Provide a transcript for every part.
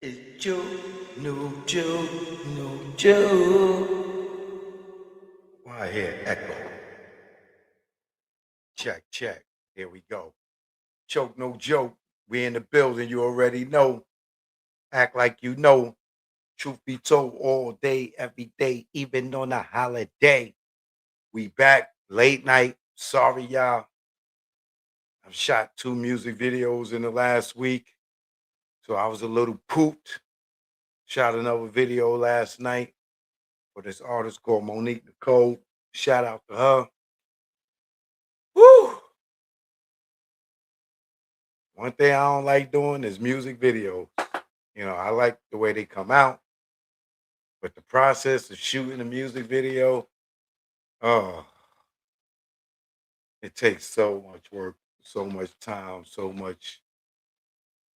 It's Joe, no Joe, no Joe. Why here, echo. Check, check. Here we go. Choke, no joke. We in the building, you already know. Act like you know. Truth be told, all day, every day, even on a holiday. We back late night. Sorry, y'all. I've shot 2 music videos in the last week, so I was a little pooped. Shot another video last night for this artist called Monique Nicole. Shout out to her. Woo! One thing I don't like doing is music videos. You know, I like the way they come out, but the process of shooting a music video, oh, it takes so much work, so much time, so much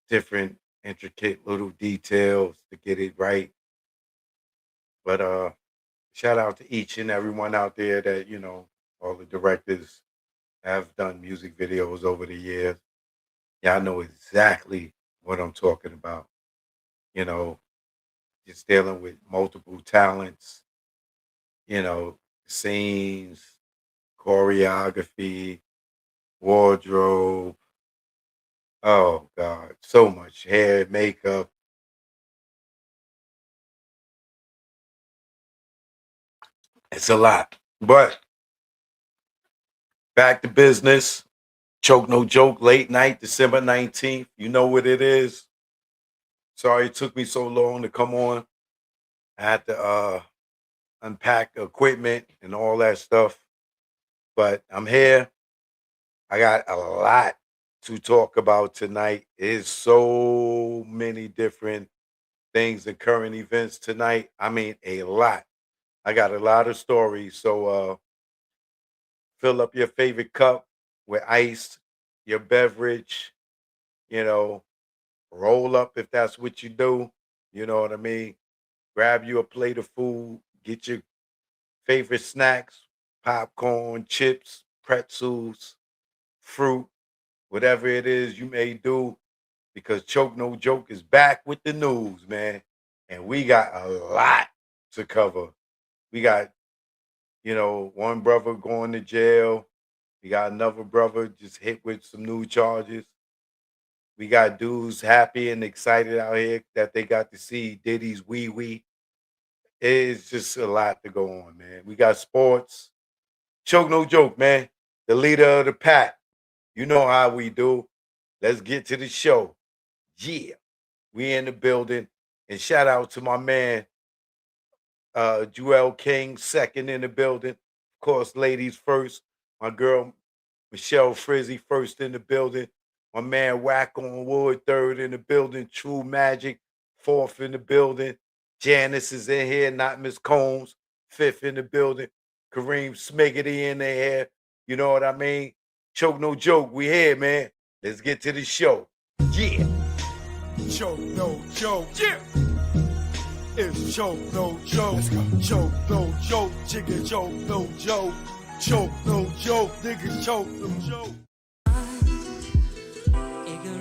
different, intricate little details to get it right. But shout out to each and everyone out there that, all the directors have done music videos over the years. Yeah, I know exactly what I'm talking about. You know, just dealing with multiple talents, scenes, choreography, wardrobe. Oh God, so much hair, makeup. It's a lot. But back to business. Choke no joke, late night, December 19th. You know what it is. Sorry it took me so long to come on. I had to unpack the equipment and all that stuff. But I'm here. I got a lot to talk about tonight. There's so many different things and current events tonight. I mean, a lot. I got a lot of stories. So fill up your favorite cup with ice, your beverage, you know, roll up if that's what you do. You know what I mean? Grab you a plate of food, get your favorite snacks, popcorn, chips, pretzels, fruit, whatever it is you may do, because Choke No Joke is back with the news, man. And we got a lot to cover. We got, one brother going to jail. We got another brother just hit with some new charges. We got dudes happy and excited out here that they got to see Diddy's Wee Wee. It's just a lot to go on, man. We got sports. Choke no joke, man. The leader of the pack. You know how we do. Let's get to the show. Yeah. We in the building. And shout out to my man, Joel King, second in the building. Of course, ladies first. My girl, Michelle Frizzy, first in the building. My man, Whack on Wood, third in the building. True Magic, fourth in the building. Janice is in here, not Miss Combs, fifth in the building. Kareem Smiggity in there. You know what I mean? Choke no joke. We here, man. Let's get to the show. Yeah. Choke no joke. Yeah. It's choke no joke. Choke no joke. Chicken choke no joke. Choke no joke. Niggas choke no joke.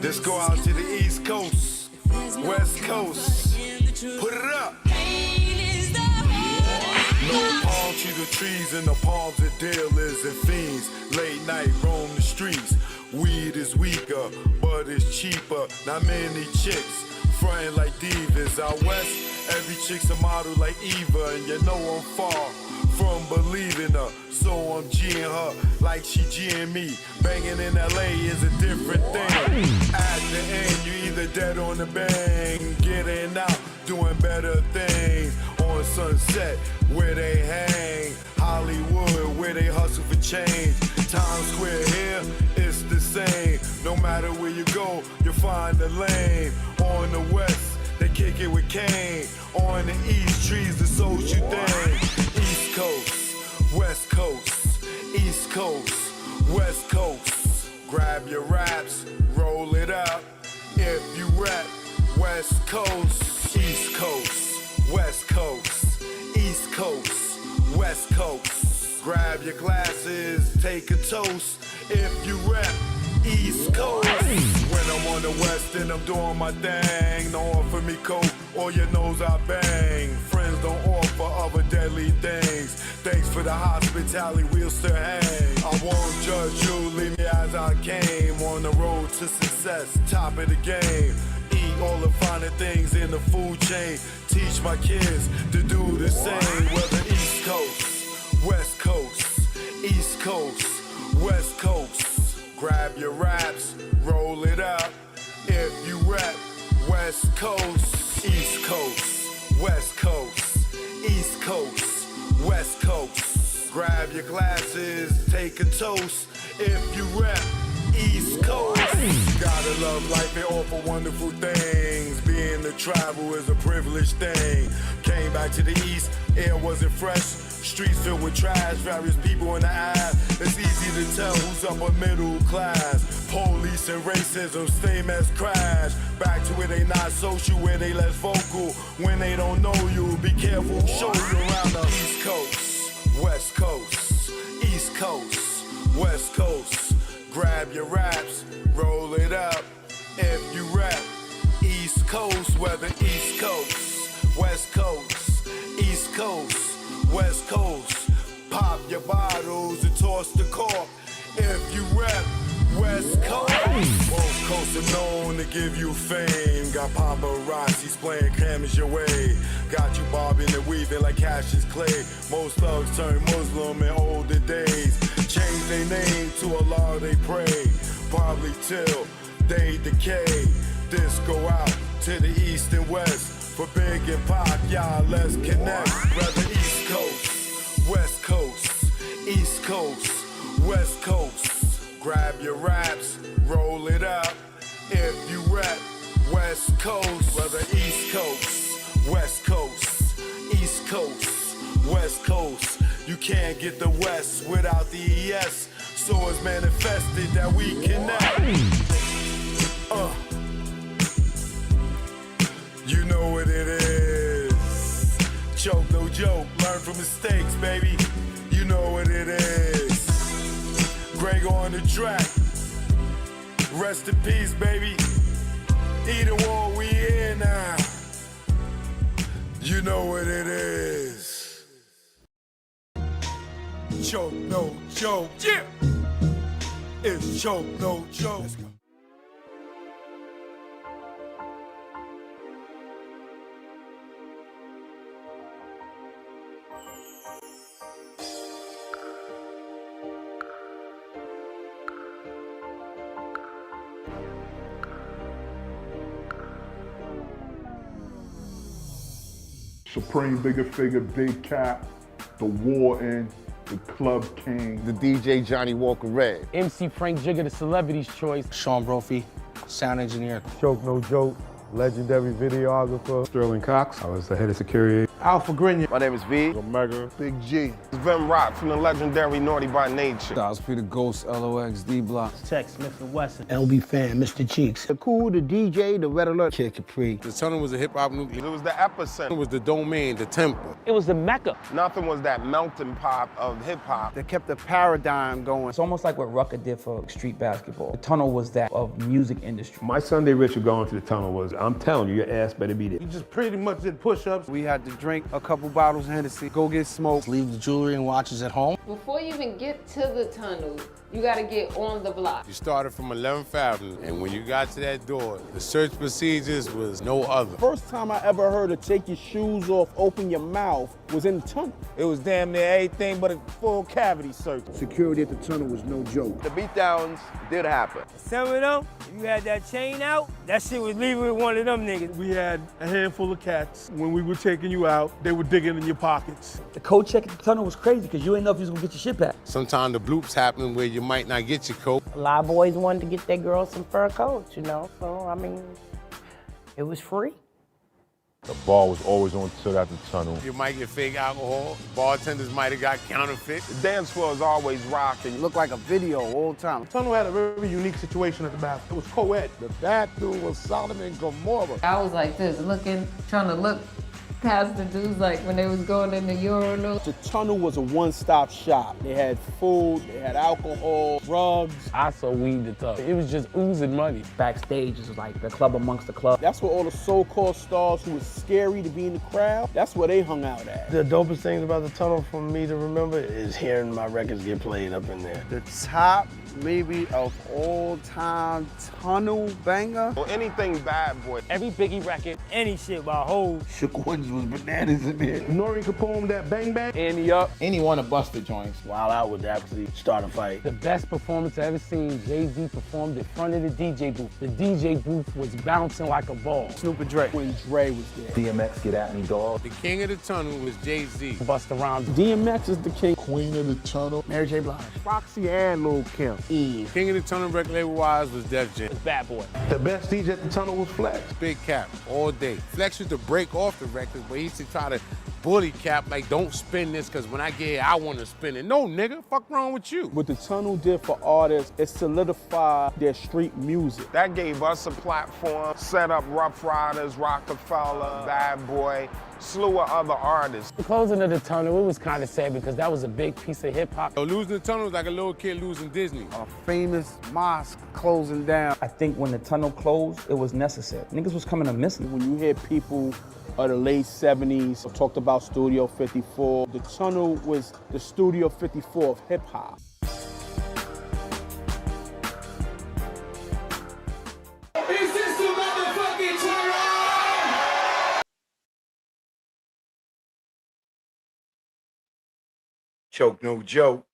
Let's go out to the East Coast, West Coast. Put it up. No palm to the trees and the palms of dealers and fiends. Late night roam the streets. Weed is weaker, but it's cheaper. Not many chicks frontin' like divas. Out west, every chick's a model like Eva, and you know I'm far from believing her. So I'm G'ing her like she G'ing me. Banging in LA is a different thing. At the end, you either dead on the bang, getting out, doing better things. On Sunset, where they hang. Hollywood, where they hustle for change. Times Square here, it's the same. No matter where you go, you'll find a lane. On the west, they kick it with Kane. On the east, trees the social thing. East Coast, West Coast, East Coast, West Coast. Grab your raps, roll it up. If you rap, West Coast, East Coast, West Coast, East Coast, West Coast. Grab your glasses, take a toast. If you rap, East Coast. When I'm on the West and I'm doing my thing, don't offer me coke or your nose I bang. Friends don't offer other deadly things. Thanks for the hospitality, we'll still hang. I won't judge you, leave me as I came. On the road to success, top of the game. Eat all the finer things in the food chain. Teach my kids to do the same. Whether East Coast, West Coast, East Coast, West Coast. Grab your raps, roll it up. If you rap West Coast, East Coast, West Coast, East Coast, West Coast. Grab your glasses, take a toast. If you rap East Coast, you gotta love life and offer wonderful things. Being to travel is a privileged thing. Came back to the East, air wasn't fresh. Streets filled with trash, various people in the eye. It's easy to tell who's upper middle class. Police and racism, same as crash. Back to where they not social, where they less vocal. When they don't know you, be careful, show you around the East Coast, West Coast, East Coast, West Coast. Grab your raps, roll it up. If you rap East Coast, whether East Coast, West Coast, East Coast, West Coast. Pop your bottles and toss the cork. If you rap West Coast, both coasts are known to give you fame. Got paparazzis playing cameras your way. Got you bobbing and weaving like Cassius Clay. Most thugs turn Muslim in older days. Change their name to Allah they pray. Probably till they decay. This go out to the east and west. For Big and Pac, y'all, let's connect. Whether East Coast, West Coast, East Coast, West Coast. Grab your raps, roll it up. If you rap West Coast, whether East Coast, West Coast, East Coast, West Coast. You can't get the West without the ES. So it's manifested that we connect. You know what it is. Choke, no joke. Learn from mistakes, baby. You know what it is. Greg on the track. Rest in peace, baby. Either war, we here now. You know what it is. Choke, no joke. Yeah. It's choke, no joke. Let's go. Supreme Bigger Figure, Big Cap, The Warden, The Club King. The DJ Johnny Walker Red. MC Frank Jigger, the celebrity's choice. Sean Brophy, sound engineer. Choke No Joke, legendary videographer. Sterling Cox, I was the head of security. Alpha Grenier. My name is V. Omega. Big G. Vim Rock from the legendary Naughty by Nature. Styles P the Ghost, LOX, D-Block. Tech Smith and Wesson. LB Fan, Mr. Cheeks. The Cool, the DJ, the Red Alert. Kid Capri. The tunnel was a hip-hop nucleus. It was the epicenter. It was the domain, the temple. It was the Mecca. Nothing was that melting pot of hip-hop. They kept the paradigm going. It's almost like what Rucker did for street basketball. The tunnel was that of music industry. My Sunday ritual going to the tunnel was, I'm telling you, your ass better be there. You just pretty much did push-ups. We had to drink a couple bottles of Hennessy, go get smoked. Leave the jewelry and watches at home. Before you even get to the tunnel, you gotta get on the block. You started from 11th Avenue, and when you got to that door, the search procedures was no other. First time I ever heard of take your shoes off, open your mouth was in the tunnel. It was damn near everything but a full cavity search. Security at the tunnel was no joke. The beatdowns did happen. Some of them, if you had that chain out, that shit was leaving with one of them niggas. We had a handful of cats. When we were taking you out, they were digging in your pockets. The code check at the tunnel was crazy because you didn't know if you was gonna get your shit back. Sometimes the bloops happen where you might not get your coat. A lot of boys wanted to get their girls some fur coats, you know, so I mean, it was free. The bar was always on till after the tunnel. You might get fake alcohol. Bartenders might have got counterfeit. The dance floor is always rocking. It looked like a video all the time. The tunnel had a very unique situation at the bathroom. It was co-ed. The bathroom was Sodom and Gomorrah. I was like this, looking, trying to look past the dudes like when they was going in the urinal. The tunnel was a one-stop shop. They had food, they had alcohol, drugs. I saw weed the tunnel. It was just oozing money. Backstage is like the club amongst the club. That's where all the so-called stars who was scary to be in the crowd, that's where they hung out at. The dopest things about the tunnel for me to remember is hearing my records get played up in there. The top maybe of all time tunnel banger. Or anything Bad Boy. Every Biggie record, any shit by Hov. Shook Ones was bananas in there. Nori Capone, that bang bang. Annie up. Any one of Busta joints. Wild Out would actually start a fight. The best performance I ever seen, Jay-Z performed in front of the DJ booth. The DJ booth was bouncing like a ball. Snoop and Dre. When Dre was there. DMX, Get At Me, Dog. The king of the tunnel was Jay-Z. Busta Rhymes. DMX is the king. Queen of the tunnel. Mary J. Blige. Foxy and Lil' Kim. Eve. King of the tunnel record label-wise was Def Jam. It's Bad Boy. The best DJ at the tunnel was Flex. Big Cap, all day. Flex used to break off the records, but he used to try to bully Cap, like, don't spin this, because when I get here, I want to spin it. No, nigga, fuck wrong with you? What the tunnel did for artists, it solidified their street music. That gave us a platform, set up Rough Riders, Rockefeller, Bad Boy, slew of other artists. The closing of the tunnel, it was kind of sad because that was a big piece of hip hop. So losing the tunnel was like a little kid losing Disney. A famous mosque closing down. I think when the tunnel closed, it was necessary. Niggas was coming to miss me. When you hear people of the late 70s talked about Studio 54, the tunnel was the Studio 54 of hip hop. Is this the motherfucking tunnel? Choke no joke.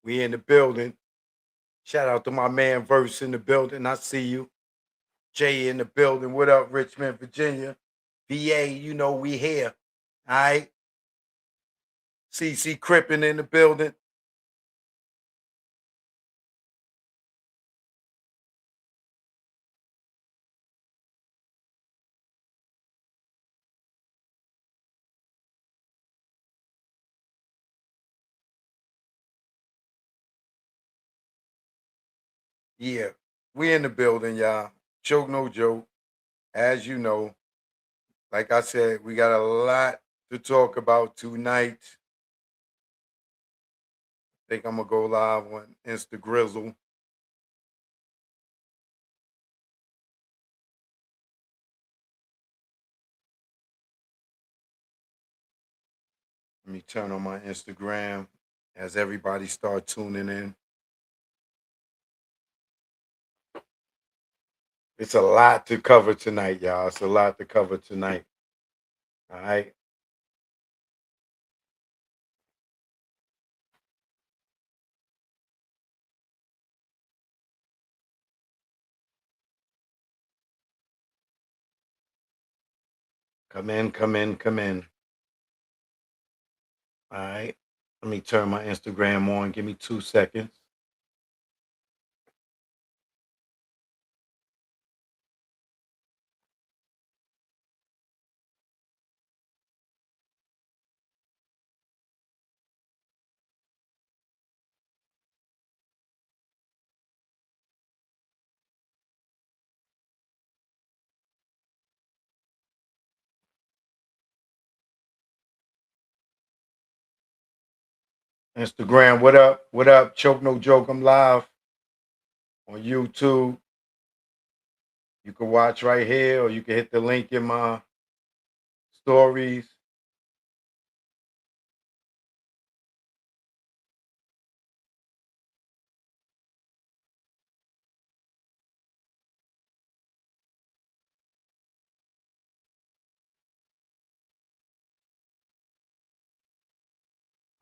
We in the building. Shout out to my man Verse in the building. I see you. Jay in the building. What up, Richmond, Virginia? VA, you know we here. All right. CC Crippin in the building. Yeah, we in the building, y'all. Choke no joke. As you know, like I said, we got a lot to talk about tonight. I think I'm gonna go live on Instagrizzle. Let me turn on my Instagram as everybody start tuning in. It's a lot to cover tonight, y'all. It's a lot to cover tonight. All right. Come in, come in, come in. All right. Let me turn my Instagram on. Give me 2 seconds. Instagram, what up? What up? Choke no joke. I'm live on YouTube. You can watch right here, or you can hit the link in my stories.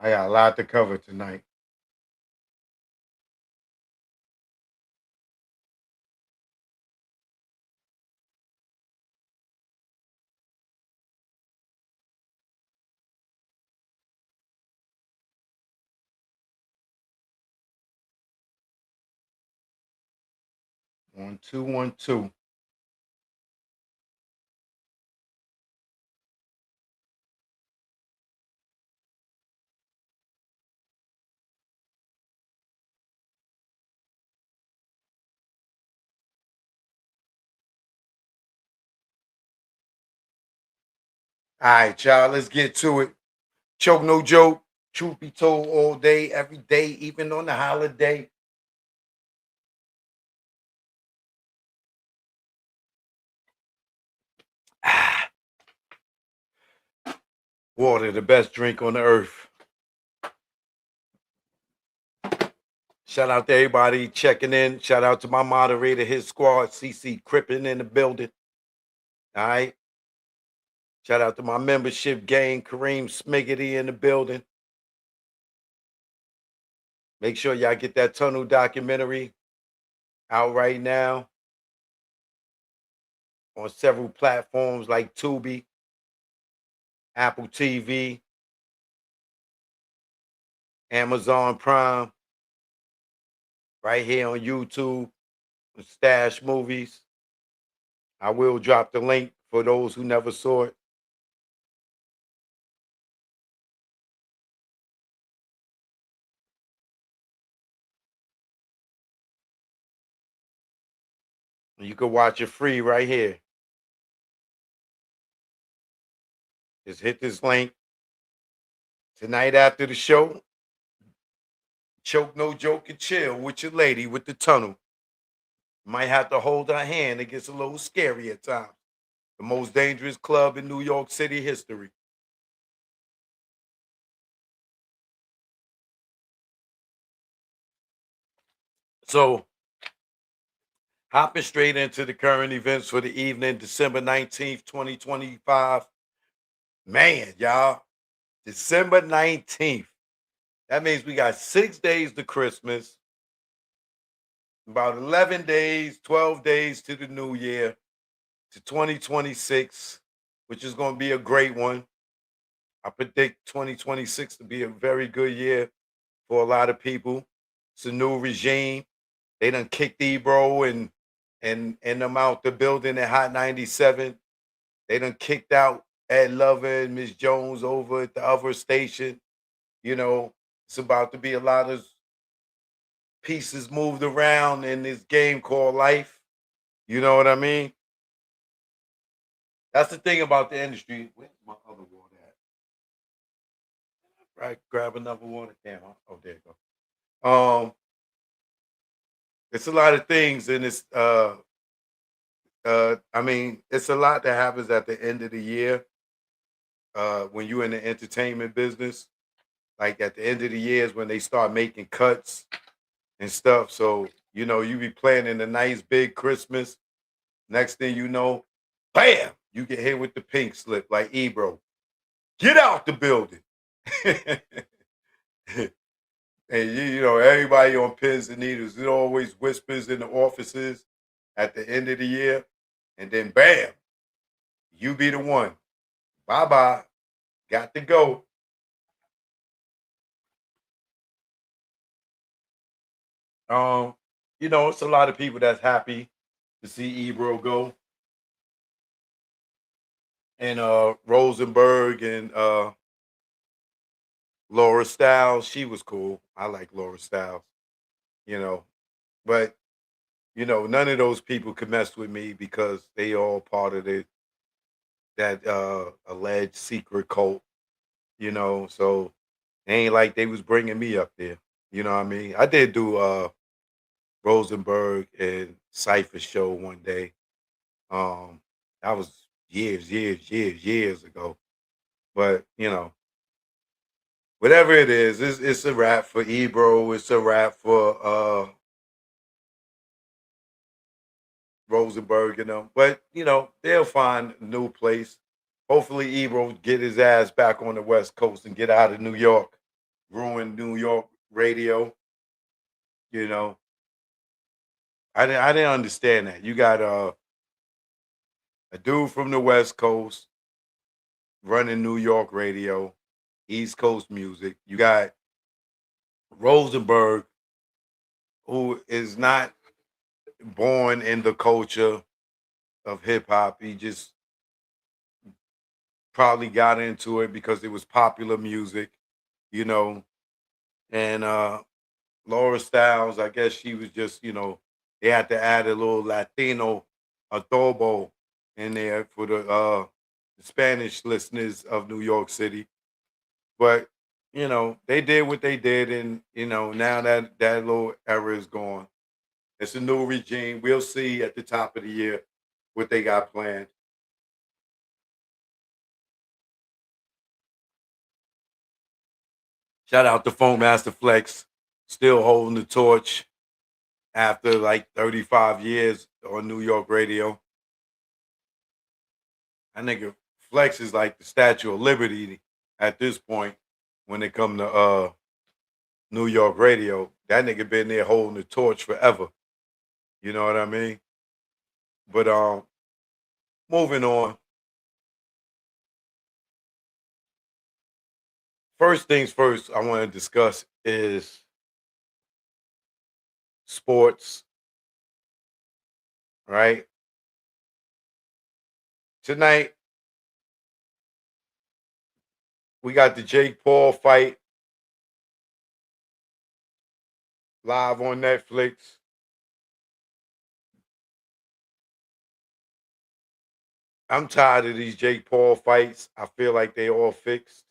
I got a lot to cover tonight. One, two, 1, 2. All right, y'all, let's get to it. Choke no joke. Truth be told, all day, every day, even on the holiday. Water, the best drink on the earth. Shout out to everybody checking in. Shout out to my moderator, his squad, CC Crippin in the building. All right. Shout out to my membership gang, Kareem Smiggity in the building. Make sure y'all get that Tunnel documentary out right now on several platforms like Tubi, Apple TV, Amazon Prime, right here on YouTube, Stash Movies. I will drop the link for those who never saw it. You can watch it free right here. Just hit this link. Tonight after the show, choke no joke and chill with your lady with the tunnel. Might have to hold her hand. It gets a little scary at times. The most dangerous club in New York City history. So, hopping straight into the current events for the evening, December 19th, 2025. Man, y'all, December 19th. That means we got 6 days to Christmas, about 11 days, 12 days to the new year, to 2026, which is going to be a great one. I predict 2026 to be a very good year for a lot of people. It's a new regime. They done kicked Ebro and them out the building at Hot 97. They done kicked out Ed Lover and Miss Jones over at the other station. You know, it's about to be a lot of pieces moved around in this game called life. You know what I mean? That's the thing about the industry. Where's my other water at? Right, grab another water can. Oh, there you go. It's a lot of things, and I mean, it's a lot that happens at the end of the year when you're in the entertainment business. Like at the end of the year is when they start making cuts and stuff. So, you know, you be planning a nice big Christmas. Next thing you know, bam, you get hit with the pink slip like Ebro. Get out the building. And you know, everybody on pins and needles. It always whispers in the offices at the end of the year. And then bam, you be the one. Bye-bye. Got to go. You know, it's a lot of people that's happy to see Ebro go. And Rosenberg and Laura Styles, she was cool. I like Laura Styles, you know. But, you know, none of those people could mess with me because they all part of that alleged secret cult, you know. So it ain't like they was bringing me up there. You know what I mean? I did do Rosenberg and Cypher show one day. That was years ago. But you know, whatever it is, it's a wrap for Ebro. It's a wrap for Rosenberg and them. But you know, they'll find a new place. Hopefully, Ebro get his ass back on the West Coast and get out of New York, ruin New York radio. You know, I didn't understand that. You got a dude from the West Coast running New York radio, East Coast music. You got Rosenberg, who is not born in the culture of hip hop. He just probably got into it because it was popular music, you know. And Laura Styles, I guess she was just, you know, they had to add a little Latino adobo in there for the the Spanish listeners of New York City. But they did what they did, and now that little era is gone. It's a new regime. We'll see at the top of the year what they got planned. Shout out to Funk Master Flex, still holding the torch after like 35 years on New York radio. I think Flex is like the Statue of Liberty at this point when it come to New York radio. That nigga been there holding the torch forever. You know what I mean? But moving on. First things first, I want to discuss is sports. Right? Tonight, we got the Jake Paul fight live on Netflix. I'm tired of these Jake Paul fights. I feel like they all fixed.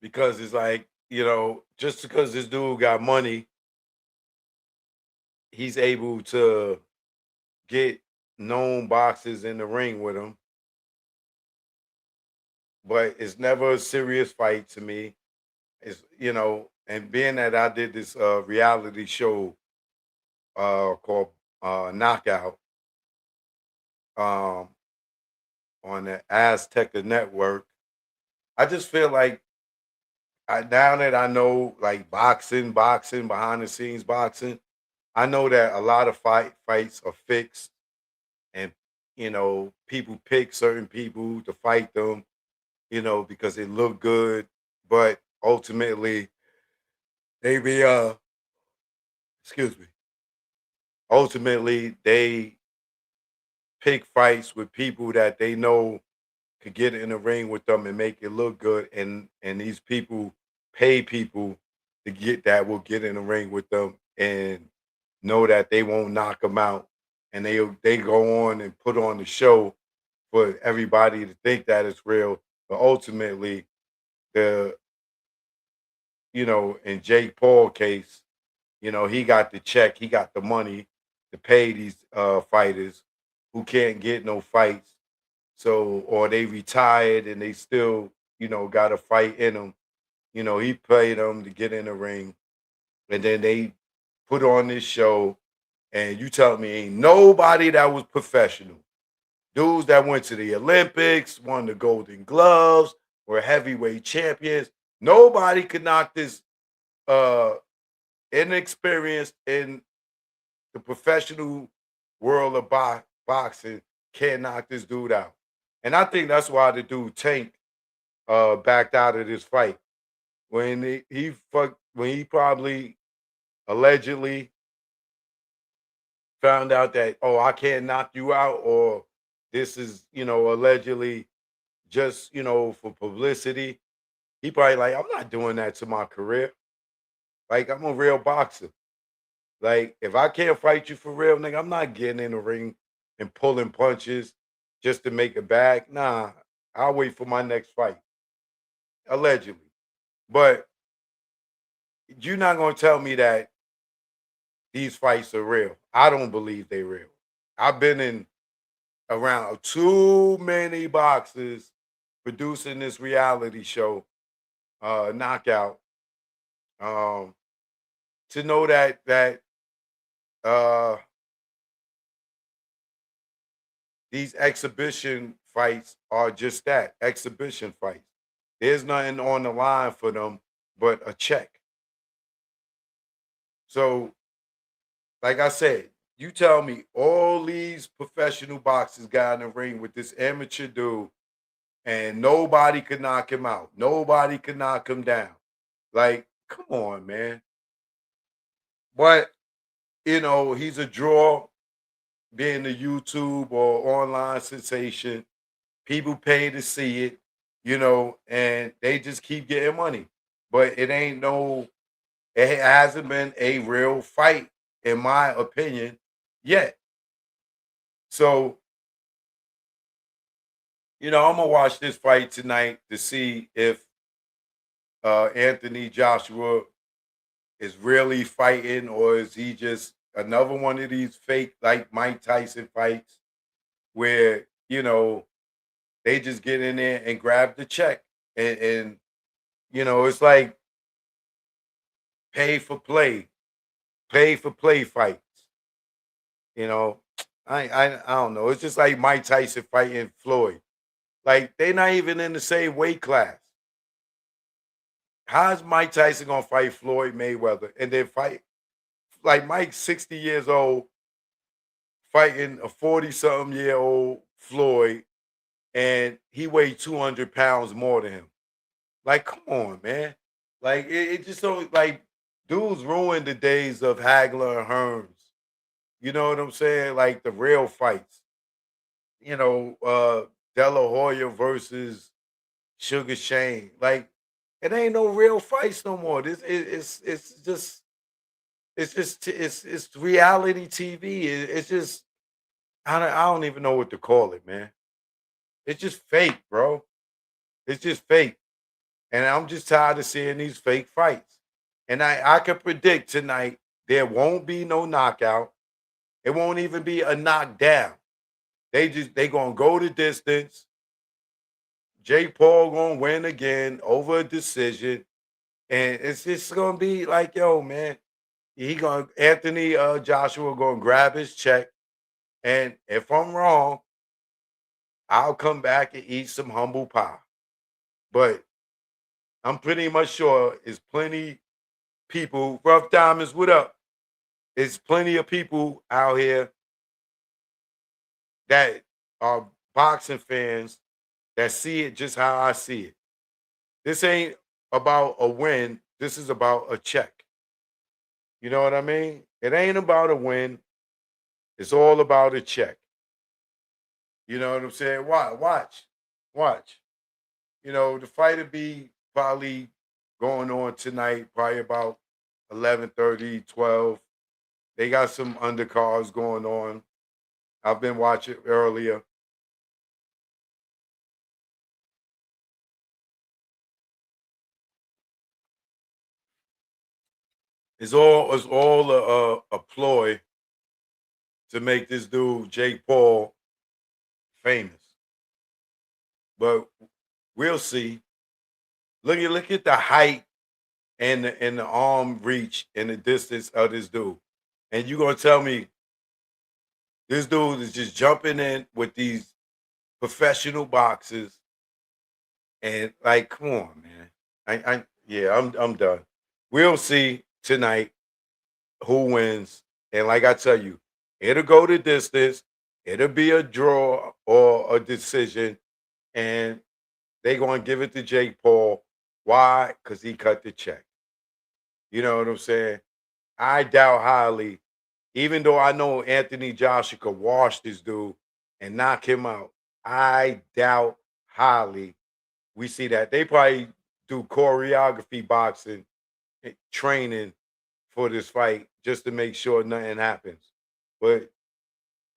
Because it's like, just because this dude got money, he's able to get known boxers in the ring with him. But it's never a serious fight to me. It's, and being that I did this reality show called Knockout on the Azteca Network, I just feel like now that I know like boxing, behind the scenes boxing, I know that a lot of fights are fixed, and people pick certain people to fight them, because they look good, but ultimately they be excuse me. Ultimately, they pick fights with people that they know could get in the ring with them and make it look good, and these people pay people will get in the ring with them and know that they won't knock them out, and they go on and put on the show for everybody to think that it's real, but ultimately the in Jake Paul case, he got the check, he got the money to pay these fighters who can't get no fights. So, or they retired and they still, got a fight in them. He paid them to get in the ring, and then they put on this show. And you tell me ain't nobody that was professional. Dudes that went to the Olympics, won the Golden Gloves, were heavyweight champions. Nobody could knock this inexperienced in the professional world of boxing, can't knock this dude out. And I think that's why the dude Tank backed out of this fight. When he probably allegedly found out that, oh, I can't knock you out, or this is, allegedly just, for publicity. He probably like, I'm not doing that to my career. Like, I'm a real boxer. Like, if I can't fight you for real, nigga, I'm not getting in the ring and pulling punches just to make a bag. Nah, I'll wait for my next fight. Allegedly. But you're not going to tell me that these fights are real. I don't believe they're real. I've been in around too many boxes producing this reality show, Knockout, to know that these exhibition fights are just that, exhibition fights. There's nothing on the line for them but a check. So, like I said, you tell me all these professional boxers got in the ring with this amateur dude, and nobody could knock him out. Nobody could knock him down. Like, come on, man. But, he's a draw, being a YouTube or online sensation. People pay to see it, and they just keep getting money. but it ain't no. It hasn't been a real fight, in my opinion, yet. So, I'm gonna watch this fight tonight to see if Anthony Joshua is really fighting, or is he just another one of these fake like Mike Tyson fights where they just get in there and grab the check, and it's like pay for play, fights. You know, I don't know. It's just like Mike Tyson fighting Floyd. Like they're not even in the same weight class. How's Mike Tyson gonna fight Floyd Mayweather and then fight like Mike's 60 years old fighting a 40-something-year-old Floyd, and he weighed 200 pounds more than him? Like, come on, man. Like it just don't like dudes ruined the days of Hagler and Hearns. You know what I'm saying? Like the real fights. De La Hoya versus Sugar Shane. Like it ain't no real fights no more. It's reality TV. It's just I don't even know what to call it, man. It's just fake, bro. It's just fake. And I'm just tired of seeing these fake fights. And I can predict tonight there won't be no knockout. It won't even be a knockdown. They gonna go the distance. Jake Paul gonna win again over a decision. And it's just gonna be like, yo, man, Anthony Joshua gonna grab his check. And if I'm wrong, I'll come back and eat some humble pie. But I'm pretty much sure it's plenty people, Rough Diamonds, what up? It's plenty of people out here that are boxing fans that see it just how I see it. This ain't about a win. This is about a check. You know what I mean? It ain't about a win. It's all about a check. You know what I'm saying? Watch. The fight will be probably going on tonight, probably about 11:30, 12. They got some undercards going on. I've been watching earlier. It's all a ploy to make this dude Jake Paul famous. But we'll see. Look at the height and the arm reach and the distance of this dude. And you gonna tell me this dude is just jumping in with these professional boxers and like, come on, man. I'm done. We'll see tonight who wins. And like I tell you, it'll go the distance, it'll be a draw or a decision, and they're gonna give it to Jake Paul. Why? Because he cut the check. You know what I'm saying? I doubt highly, even though I know Anthony Joshua could wash this dude and knock him out. I doubt highly we see that. They probably do choreography boxing training for this fight just to make sure nothing happens. But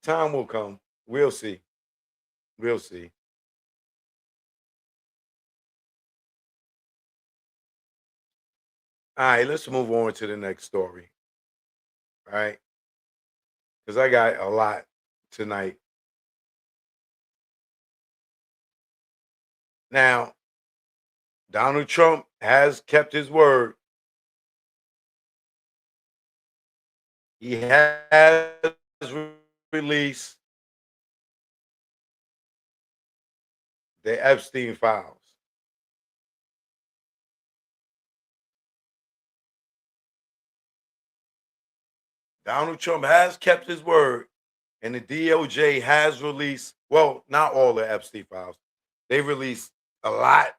time will come. We'll see. We'll see. All right, let's move on to the next story. All right. Because I got a lot tonight. Now, Donald Trump has kept his word. He has released the Epstein files. Donald Trump has kept his word, and the DOJ has released, well, not all the Epstein files. They released a lot,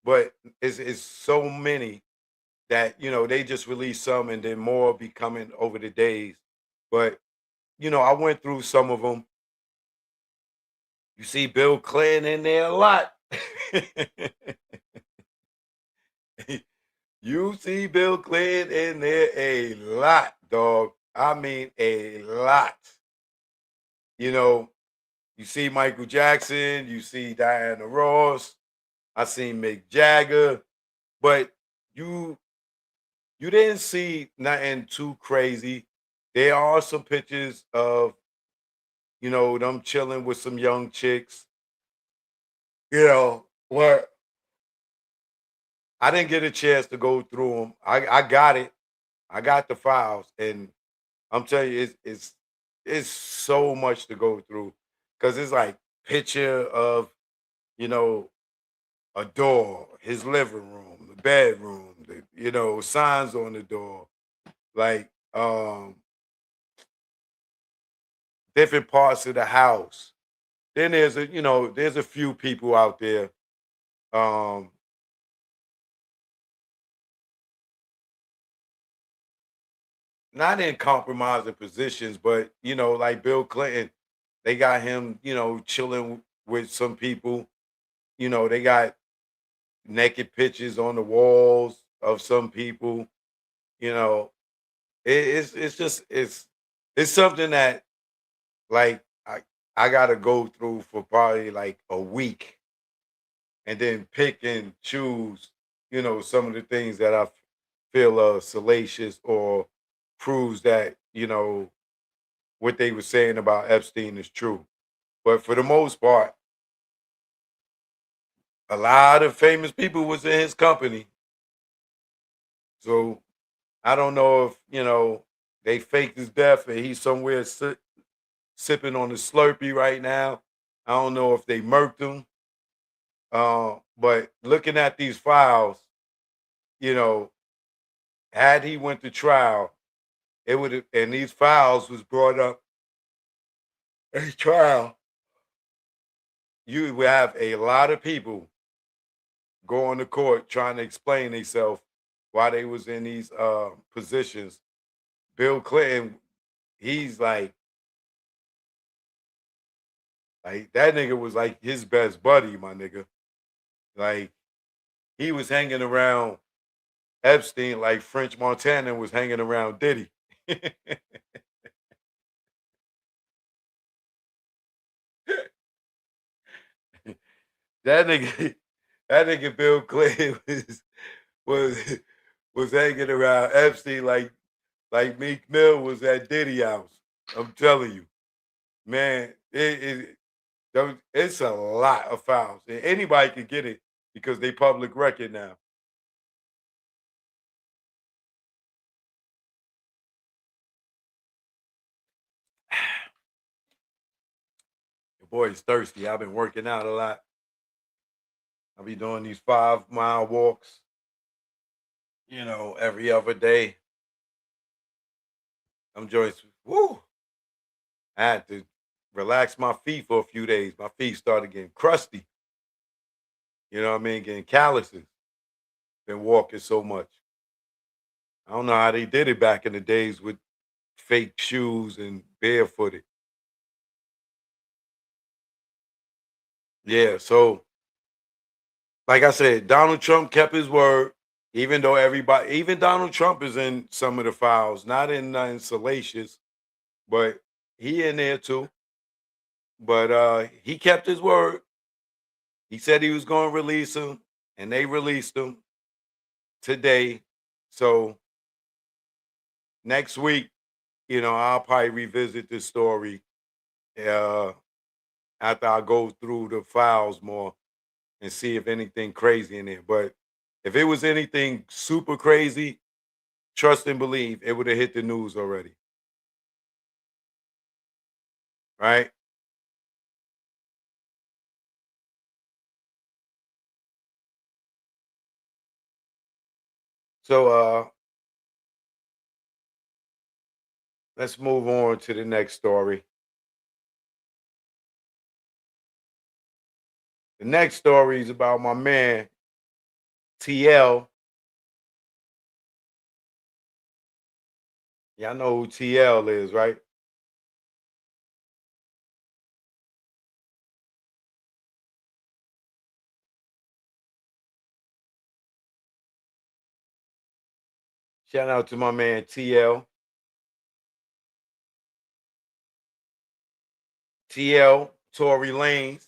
but it's so many that, they just released some and then more will be coming over the days. But, I went through some of them. You see Bill Clinton in there a lot. You see Bill Clinton in there a lot, dog. I mean, a lot. You know, you see Michael Jackson, you see Diana Ross, I seen Mick Jagger, but you you didn't see nothing too crazy. There are some pictures of, them chilling with some young chicks. What I didn't get a chance to go through them. I got it. I got the files, and I'm telling you, it's so much to go through because it's like picture of you know a door, his living room, the bedroom, signs on the door, like different parts of the house. Then there's a few people out there, um, not in compromising positions, but like Bill Clinton, they got him, chilling with some people. They got naked pictures on the walls of some people. You know, it's something that like I gotta go through for probably like a week and then pick and choose, some of the things that I feel are salacious or proves that, what they were saying about Epstein is true. But for the most part, a lot of famous people was in his company. So I don't know if, they faked his death and he's somewhere sipping on the Slurpee right now. I don't know if they murked him. But looking at these files, you know, had he went to trial, it would have, and these files was brought up at trial. You would have a lot of people going to court trying to explain themselves why they was in these positions. Bill Clinton, he's like that nigga was like his best buddy, my nigga. Like he was hanging around Epstein like French Montana was hanging around Diddy. That nigga, that nigga Bill Clinton was was hanging around Epstein like Meek Mill was at Diddy house. I'm telling you, man, it's a lot of files, and anybody can get it because they public record now. Your boy's thirsty. I've been working out a lot. I'll be doing these 5 mile walks, every other day. I'm just woo. I had to relax my feet for a few days. My feet started getting crusty. You know what I mean? Getting calluses. Been walking so much. I don't know how they did it back in the days with fake shoes and barefooted. Yeah, so like I said, Donald Trump kept his word, even though even Donald Trump is in some of the files, not in nothing salacious, but he in there too. But he kept his word. He said he was going to release him, and they released him today. So next week, I'll probably revisit this story uh, after I go through the files more and see if anything crazy in there. But if it was anything super crazy, trust and believe it would have hit the news already. Right? So let's move on to the next story. The next story is about my man TL. Y'all know who TL is, right? Shout out to my man TL. TL, Tory Lanez,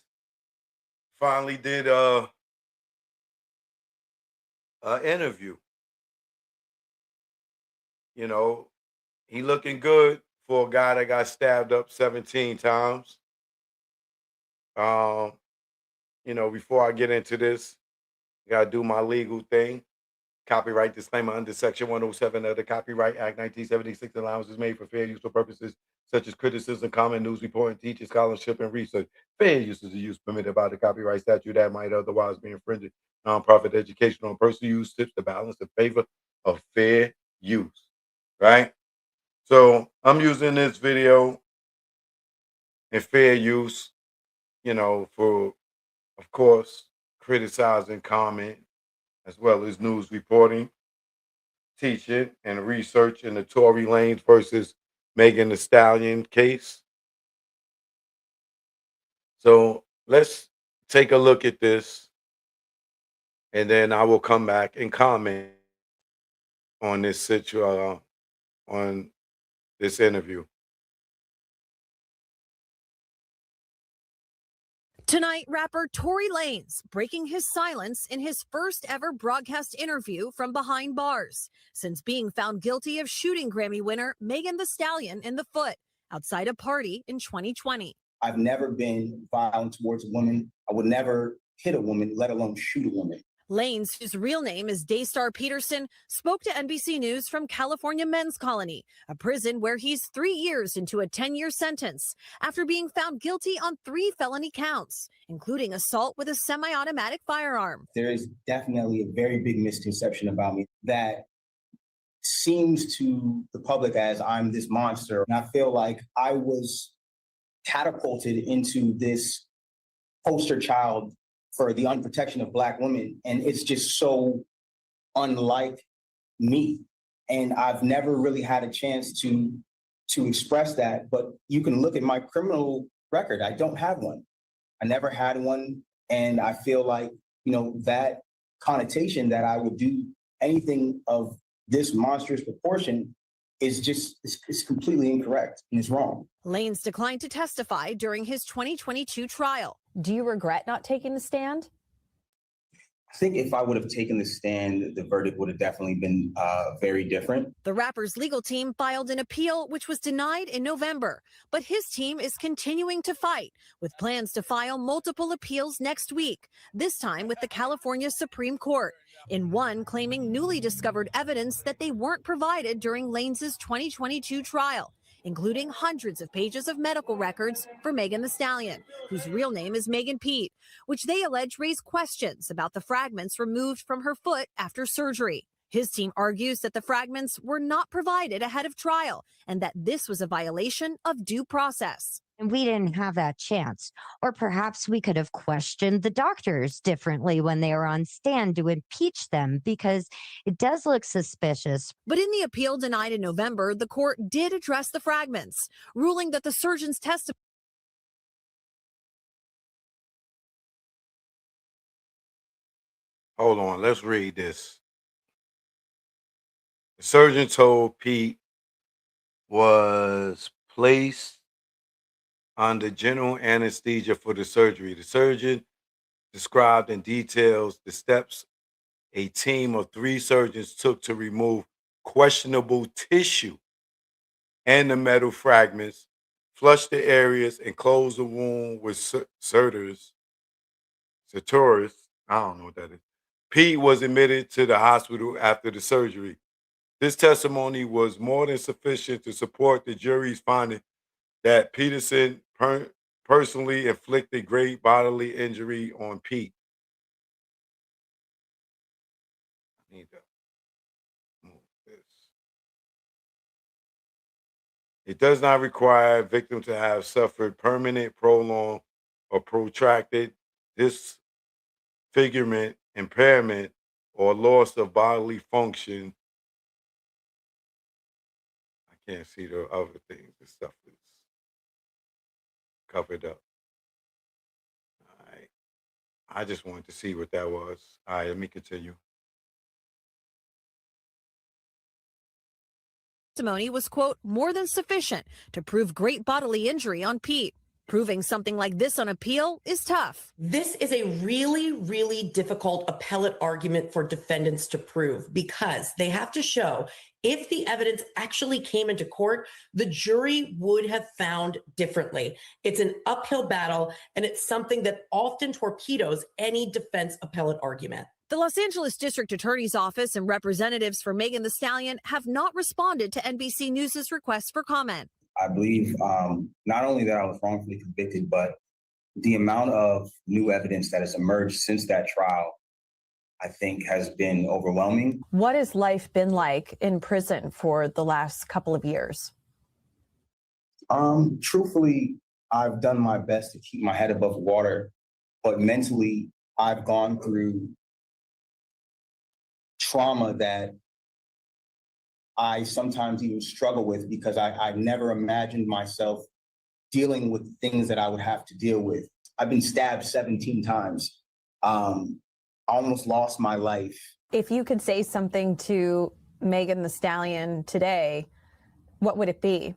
finally did a interview. You know, he looking good for a guy that got stabbed up 17 times. Um, you know, before I get into this, I gotta do my legal thing. Copyright disclaimer under Section 107 of the Copyright Act 1976, allowance is made for fair use for purposes such as criticism, comment, news reporting, teaching, scholarship, and research. Fair use is the use permitted by the copyright statute that might otherwise be infringed. Nonprofit educational and personal use tips the balance in favor of fair use, right? So I'm using this video in fair use, you know, for, of course, criticizing, comment, as well as news reporting, teaching, and research in the Tory Lanez versus Megan Thee Stallion case. So let's take a look at this, and then I will come back and comment on this on this interview. Tonight, rapper Tory Lanez breaking his silence in his first ever broadcast interview from behind bars since being found guilty of shooting Grammy winner Megan Thee Stallion in the foot outside a party in 2020. I've never been violent towards a woman. I would never hit a woman, let alone shoot a woman. Lanez, whose real name is Daystar Peterson, spoke to NBC News from California Men's Colony, a prison where he's 3 years into a 10-year sentence after being found guilty on 3 felony counts, including assault with a semi-automatic firearm. There is definitely a very big misconception about me that seems to the public as I'm this monster. And I feel like I was catapulted into this poster child for the unprotection of Black women. And it's just so unlike me. And I've never really had a chance to express that. But you can look at my criminal record. I don't have one. I never had one. And I feel like, you know, that connotation that I would do anything of this monstrous proportion is just, it's completely incorrect and it's wrong. Lanez declined to testify during his 2022 trial. Do you regret not taking the stand? I think if I would have taken the stand, the verdict would have definitely been very different. The rapper's legal team filed an appeal, which was denied in November. But his team is continuing to fight, with plans to file multiple appeals next week, this time with the California Supreme Court. In one claiming newly discovered evidence that they weren't provided during Lanez's 2022 trial, including hundreds of pages of medical records for Megan Thee Stallion, whose real name is Megan Pete, which they allege raise questions about the fragments removed from her foot after surgery. His team argues that the fragments were not provided ahead of trial and that this was a violation of due process. And we didn't have that chance. Or perhaps we could have questioned the doctors differently when they were on stand to impeach them, because it does look suspicious. But in the appeal denied in November, the court did address the fragments, ruling that the surgeon's testimony. Hold on, let's read this. The surgeon told Pete was placed under general anesthesia for the surgery. The surgeon described in details the steps a team of 3 surgeons took to remove questionable tissue and the metal fragments, flush the areas, and close the wound with suturers. I don't know what that is. Pete was admitted to the hospital after the surgery. This testimony was more than sufficient to support the jury's finding that Peterson personally inflicted great bodily injury on Pete. I need to move this. It does not require a victim to have suffered permanent, prolonged, or protracted disfigurement, impairment, or loss of bodily function. I can't see the other things. The stuff is covered up. All right. I just wanted to see what that was. All right, let me continue. testimony was, quote, more than sufficient to prove great bodily injury on Pete. Proving something like this on appeal is tough. This is a really, really difficult appellate argument for defendants to prove because they have to show if the evidence actually came into court, the jury would have found differently. It's an uphill battle, and it's something that often torpedoes any defense appellate argument. The Los Angeles District Attorney's Office and representatives for Megan Thee Stallion have not responded to NBC News' request for comment. I believe not only that I was wrongfully convicted, but the amount of new evidence that has emerged since that trial, I think, has been overwhelming. What has life been like in prison for the last couple of years? Truthfully, I've done my best to keep my head above water, but mentally, I've gone through trauma that I sometimes even struggle with because I never imagined myself dealing with things that I would have to deal with. I've been stabbed 17 times. I almost lost my life. If you could say something to Megan Thee Stallion today, what would it be?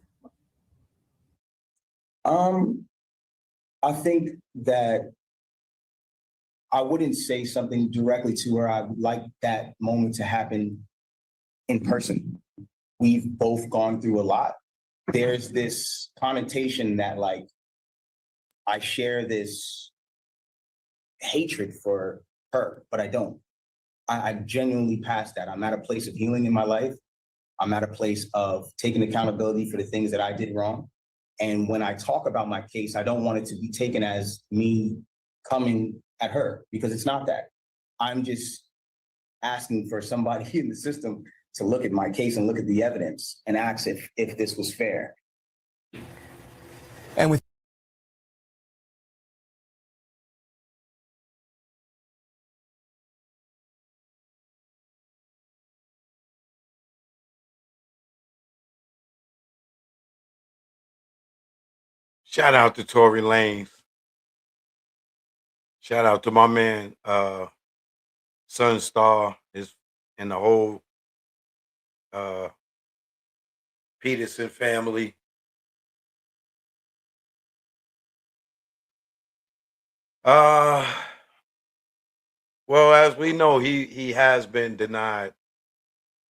I think that I wouldn't say something directly to her. I would like that moment to happen in person. We've both gone through a lot. There's this connotation that, like, I share this hatred for her, but I don't. I genuinely passed that. I'm at a place of healing in my life. I'm at a place of taking accountability for the things that I did wrong. And when I talk about my case, I don't want it to be taken as me coming at her, because it's not that. I'm just asking for somebody in the system to look at my case and look at the evidence and ask if this was fair. And with Shout out to Tory Lanez. Shout out to my man, Sunstar, and the whole Peterson family. Well, as we know, he has been denied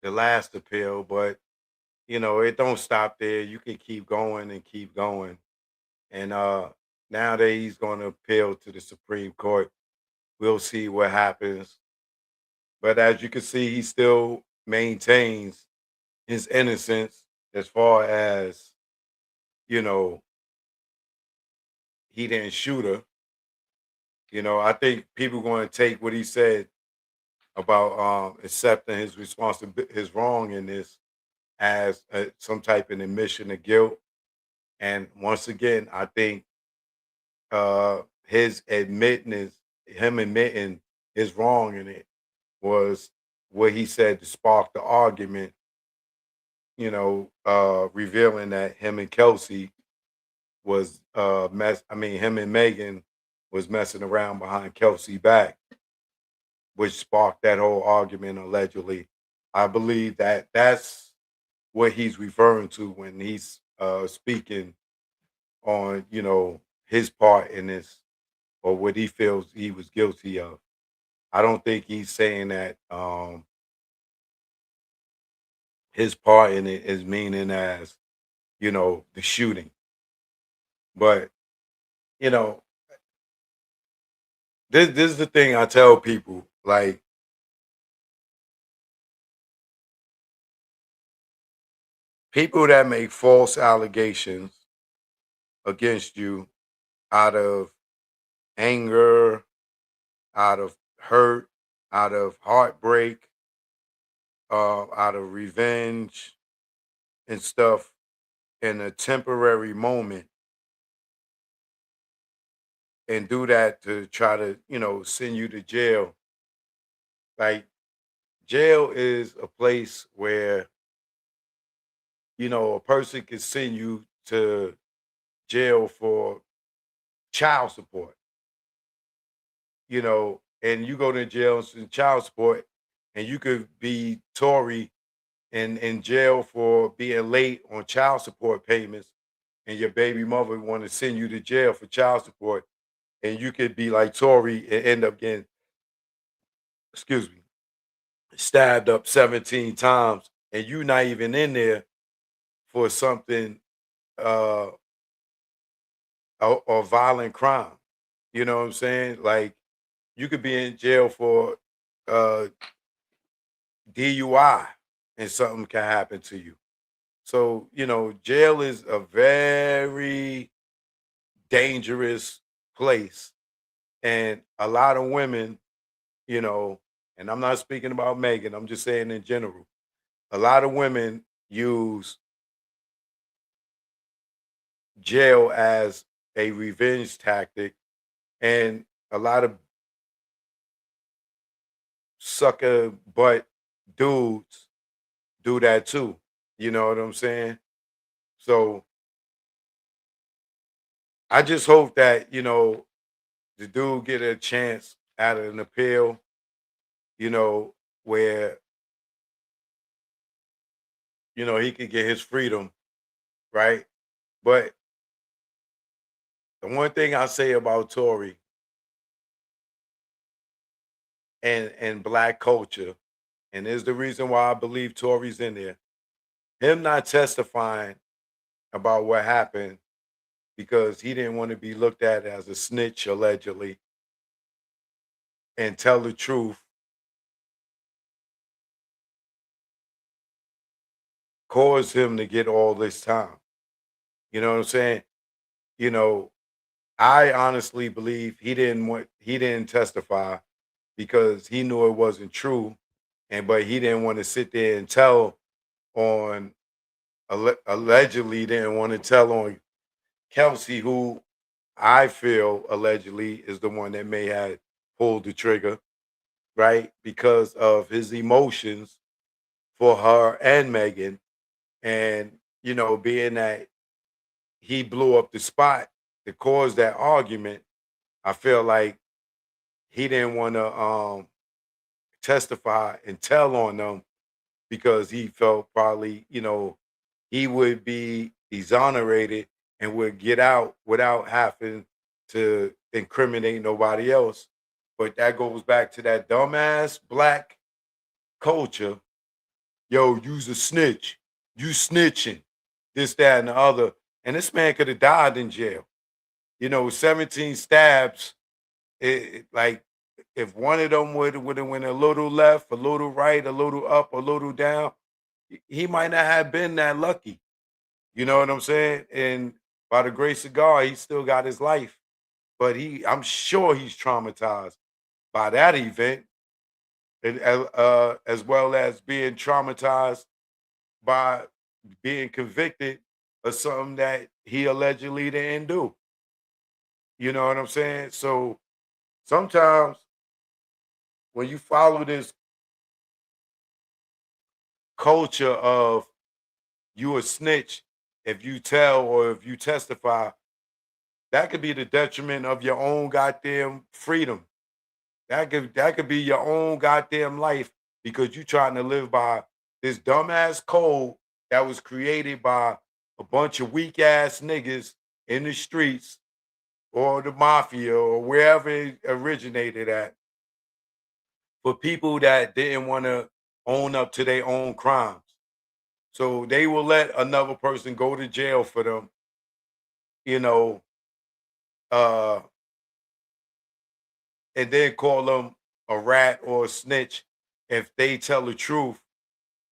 the last appeal, but it don't stop there. You can keep going and keep going. And now that he's going to appeal to the Supreme Court, we'll see what happens. But as you can see, he still maintains his innocence as far as, he didn't shoot her. I think people are going to take what he said about accepting his responsibility, his wrong in this, as some type of admission of guilt. And once again, I think him admitting his wrong in it was what he said to spark the argument, revealing that him and Kelsey was him and Megan was messing around behind Kelsey back, which sparked that whole argument allegedly. I believe that that's what he's referring to when he's speaking on, his part in this, or what he feels he was guilty of. I don't think he's saying that his part in it is meaning as, the shooting. But, this is the thing I tell people, like, people that make false allegations against you out of anger, out of hurt, out of heartbreak, out of revenge and stuff in a temporary moment, and do that to try to, send you to jail. Like, jail is a place where, a person can send you to jail for child support, and you go to jail and child support, and you could be Tory in jail for being late on child support payments, and your baby mother want to send you to jail for child support, and you could be like Tory and end up getting, excuse me, stabbed up 17 times, and you not even in there for something uh or violent crime. You know what I'm saying? Like you could be in jail for uh DUI and something can happen to you. So, jail is a very dangerous place. And a lot of women, you know, and I'm not speaking about Megan, I'm just saying in general, a lot of women use jail as a revenge tactic, and a lot of sucker butt dudes do that too. You know what I'm saying? So I just hope that, the dude get a chance at an appeal, where, he could get his freedom, right? But the one thing I say about Tory and black culture, and is the reason why I believe Tory's in there, him not testifying about what happened because he didn't want to be looked at as a snitch allegedly and tell the truth caused him to get all this time. You know what I'm saying? You know, I honestly believe he didn't testify because he knew it wasn't true, but he didn't want to sit there and tell on allegedly didn't want to tell on Kelsey, who I feel allegedly is the one that may have pulled the trigger, right? Because of his emotions for her and Megan. And, being that he blew up the spot to cause that argument, I feel like he didn't want to testify and tell on them because he felt probably, he would be exonerated and would get out without having to incriminate nobody else. But that goes back to that dumbass black culture. Yo, you's a snitch. You snitching. This, that, and the other. And this man could have died in jail. 17 stabs. Like if one of them would have went a little left, a little right, a little up, a little down, he might not have been that lucky. You know what I'm saying? And by the grace of God, he still got his life. But I'm sure he's traumatized by that event, and as well as being traumatized by being convicted of something that he allegedly didn't do. You know what I'm saying? So sometimes when you follow this culture of you a snitch if you tell or if you testify, that could be the detriment of your own goddamn freedom. That could be your own goddamn life because you trying to live by this dumbass code that was created by a bunch of weak ass niggas in the streets or the mafia or wherever it originated at for people that didn't want to own up to their own crimes. So they will let another person go to jail for them, you know, uh, and then call them a rat or a snitch if they tell the truth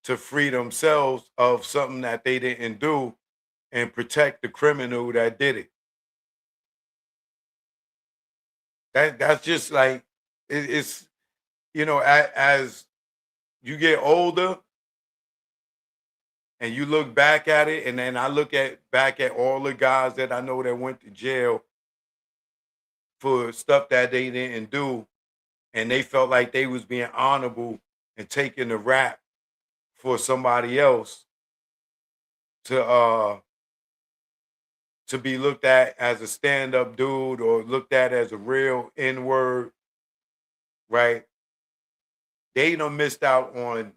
to free themselves of something that they didn't do and protect the criminal that did it. That's just like it's as you get older and you look back at it, and then I look back at all the guys that I know that went to jail for stuff that they didn't do, and they felt like they was being honorable and taking the rap for somebody else to be looked at as a stand-up dude or looked at as a real N-word, right? They done missed out on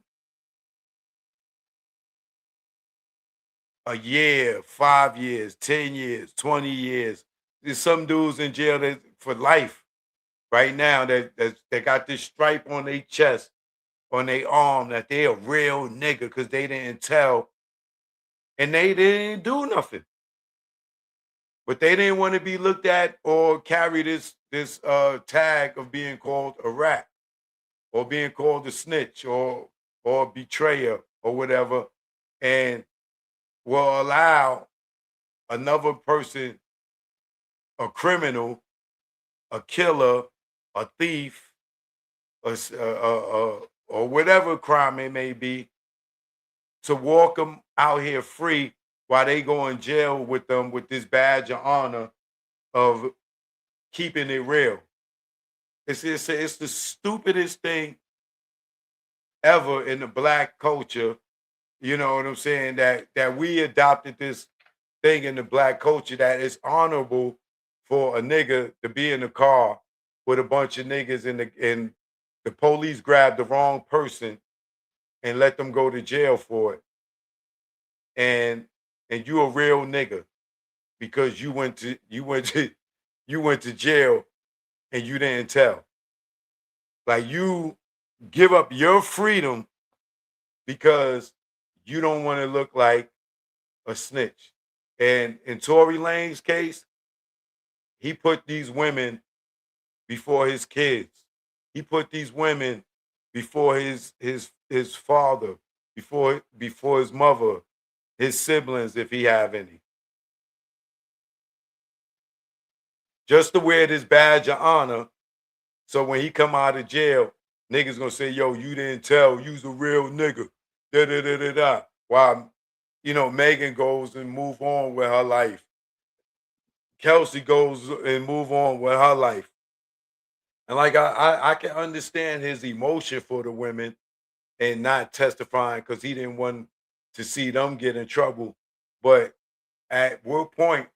a year, 5 years, 10 years, 20 years. There's some dudes in jail that for life right now that got this stripe on their chest, on their arm, that they a real nigga because they didn't tell and they didn't do nothing. But they didn't want to be looked at or carry this tag of being called a rat or being called a snitch or betrayer or whatever, and will allow another person, a criminal, a killer, a thief, or whatever crime it may be, to walk them out here free while they go in jail with them with this badge of honor of keeping it real. It's the stupidest thing ever in the black culture. You know what I'm saying? That we adopted this thing in the black culture that it's honorable for a nigga to be in the car with a bunch of niggas and the police grab the wrong person and let them go to jail for it. And you a real nigga because you went to jail and you didn't tell. Like you give up your freedom because you don't want to look like a snitch. And in Tory Lane's case, he put these women before his kids. He put these women before his father, before his mother, his siblings, if he have any. Just to wear this badge of honor, so when he come out of jail, niggas gonna say, yo, you didn't tell, you's a real nigga. Da da da da da. While Megan goes and move on with her life. Kelsey goes and move on with her life. And like I can understand his emotion for the women and not testifying because he didn't want to see them get in trouble. But at what point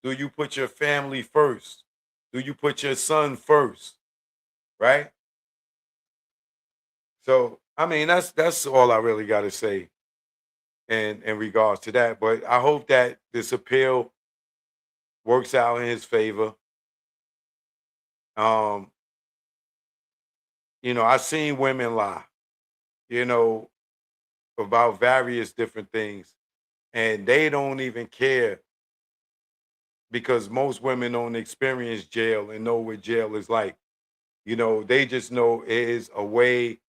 do you put your family first? Do you put your son first? Right? So I mean that's all I really gotta say in regards to that. But I hope that this appeal works out in his favor. I've seen women lie, about various different things, and they don't even care because most women don't experience jail and know what jail is like. They just know it is a way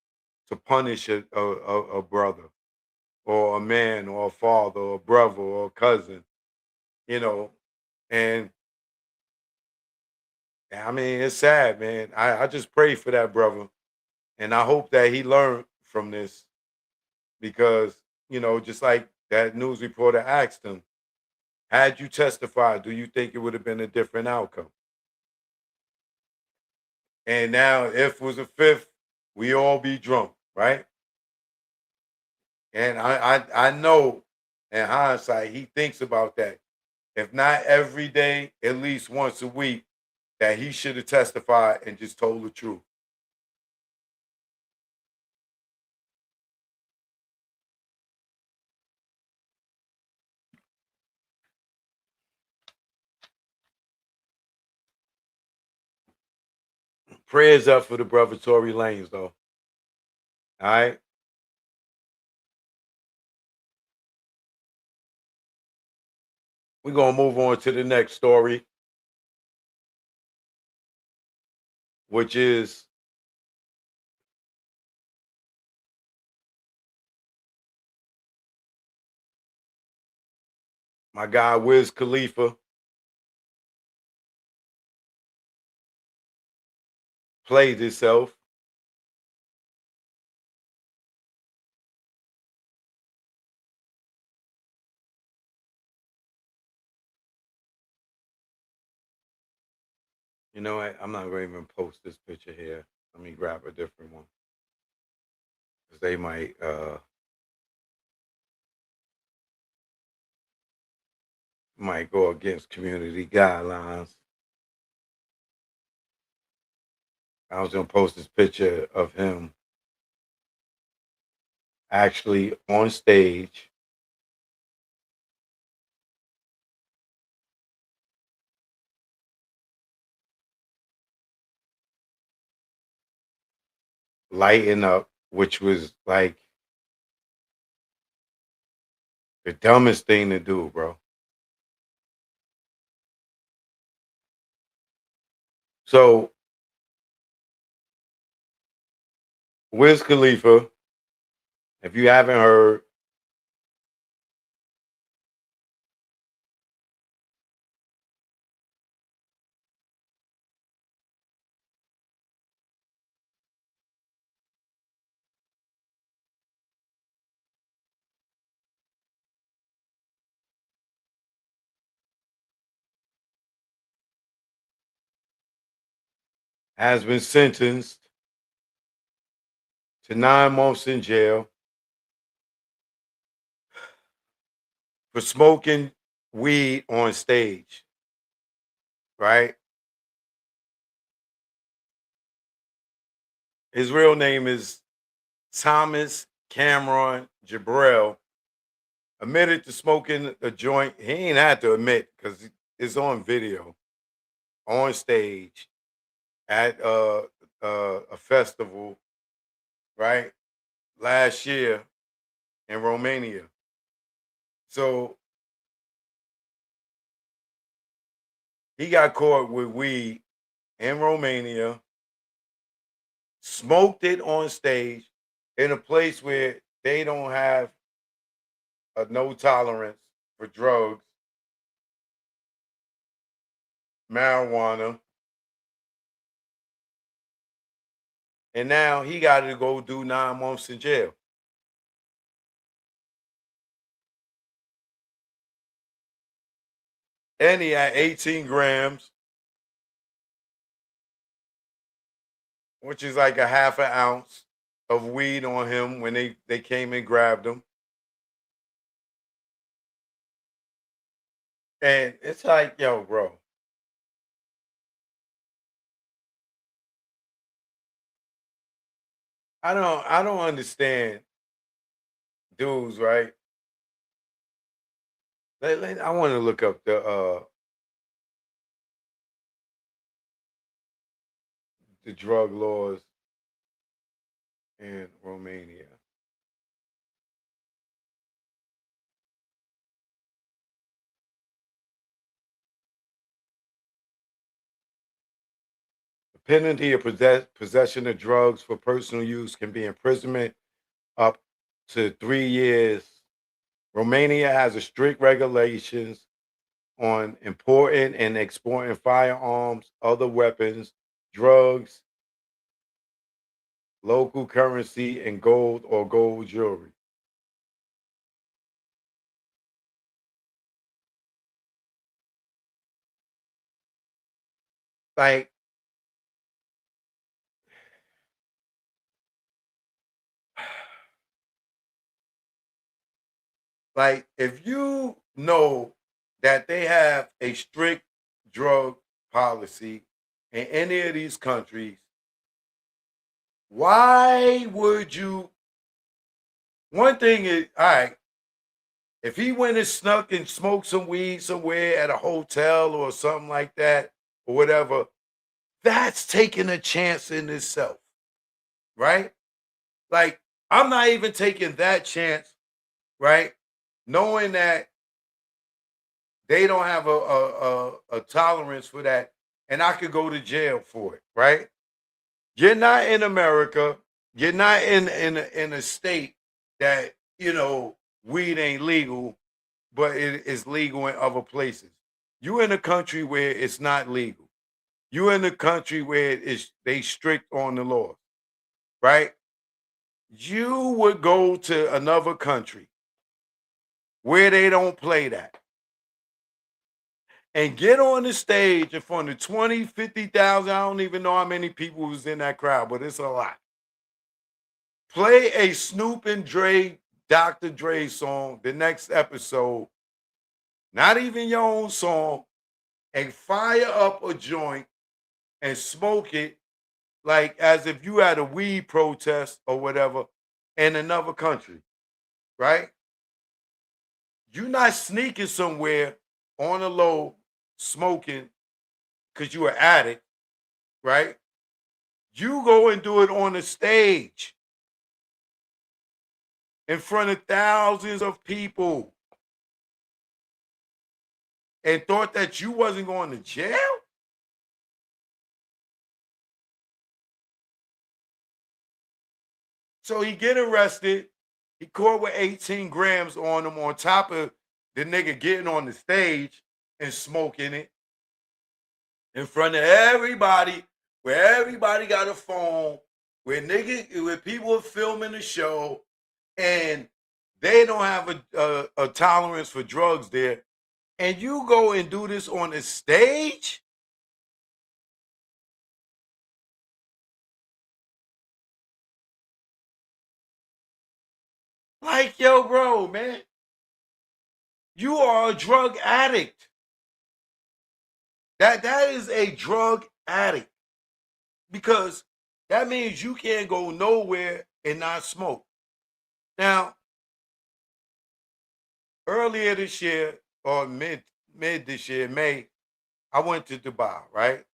to punish a brother or a man or a father or a brother or a cousin, and I mean, it's sad, man. I just pray for that brother. And I hope that he learned from this because, just like that news reporter asked him, had you testified, do you think it would have been a different outcome? And now, if it was a fifth, we all be drunk, right? And I know in hindsight, he thinks about that. If not every day, at least once a week, that he should have testified and just told the truth. Prayers up for the brother Tory Lanez, though. All right. We're going to move on to the next story, which is my guy Wiz Khalifa played himself. You know what? I'm not going to even post this picture here. Let me grab a different one. Because they might go against community guidelines. I was going to post this picture of him actually on stage lighting up, which was like the dumbest thing to do, bro. So Wiz Khalifa, if you haven't heard, has been sentenced to 9 months in jail for smoking weed on stage, right? His real name is Thomas Cameron Jabril. Admitted to smoking a joint. He ain't had to admit because it's on video, on stage at a festival, right? Last year in Romania. So he got caught with weed in Romania, smoked it on stage in a place where they don't have a no tolerance for drugs, marijuana, and now he got to go do 9 months in jail. And he had 18 grams, which is like a half an ounce of weed on him when they came and grabbed him. And it's like, yo, bro. I don't understand dudes, right? I want to look up the drug laws in Romania. The penalty of possession of drugs for personal use can be imprisonment up to 3 years. Romania has a strict regulations on importing and exporting firearms, other weapons, drugs, local currency, and gold or gold jewelry. Like, like if you know that they have a strict drug policy in any of these countries, why would you? One thing is, all right, if he went and snuck and smoked some weed somewhere at a hotel or something like that, or whatever, that's taking a chance in itself, right? Like, I'm not even taking that chance, right? Knowing that they don't have a tolerance for that, and I could go to jail for it, right? You're not in America. You're not in a state that weed ain't legal, but it is legal in other places. You in a country where it's not legal. You in a country where they strict on the law, right? You would go to another country where they don't play that and get on the stage in front of 20, 50,000. I don't even know how many people was in that crowd, but it's a lot. Play a Snoop and Dre, Dr. Dre song the next episode, not even your own song, and fire up a joint and smoke it like as if you had a weed protest or whatever in another country, right? You're not sneaking somewhere on a low smoking because you're an addict, right? You go and do it on the stage in front of thousands of people and thought that you wasn't going to jail? So he get arrested. He caught with 18 grams on him on top of the nigga getting on the stage and smoking it in front of everybody, where everybody got a phone, where people are filming the show, and they don't have a tolerance for drugs there. And you go and do this on the stage? Like, yo, bro, man, you are a drug addict. That is a drug addict, because that means you can't go nowhere and not smoke. Now, earlier this year, or mid this year, May, I went to Dubai, right?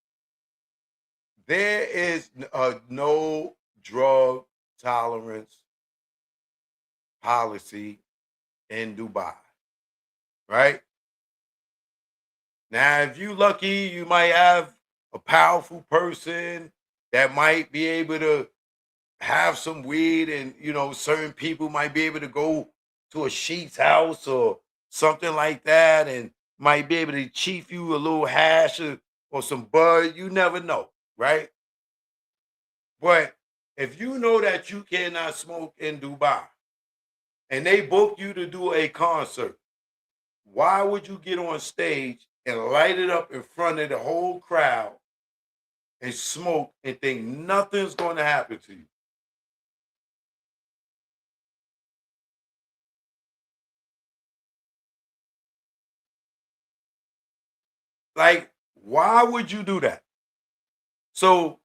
There is no drug tolerance policy in Dubai, right? Now, if you lucky, you might have a powerful person that might be able to have some weed, and certain people might be able to go to a sheik's house or something like that, and might be able to chief you a little hash or some bud. You never know, right? But if you know that you cannot smoke in Dubai and they book you to do a concert, why would you get on stage and light it up in front of the whole crowd and smoke and think nothing's going to happen to you? Like, why would you do that? So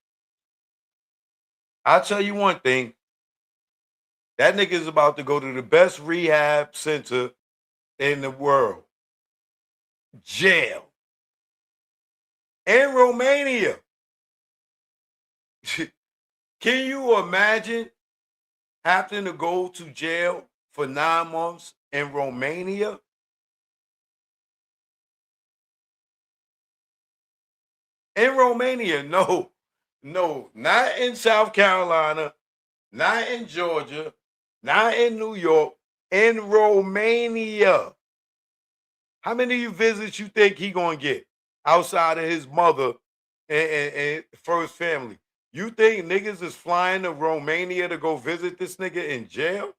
I'll tell you one thing. That nigga is about to go to the best rehab center in the world. Jail. In Romania. Can you imagine having to go to jail for 9 months in Romania? In Romania, no, not in South Carolina, not in Georgia, not in New York, in Romania. How many visits you think he gonna get outside of his mother and first family? You think niggas is flying to Romania to go visit this nigga in jail?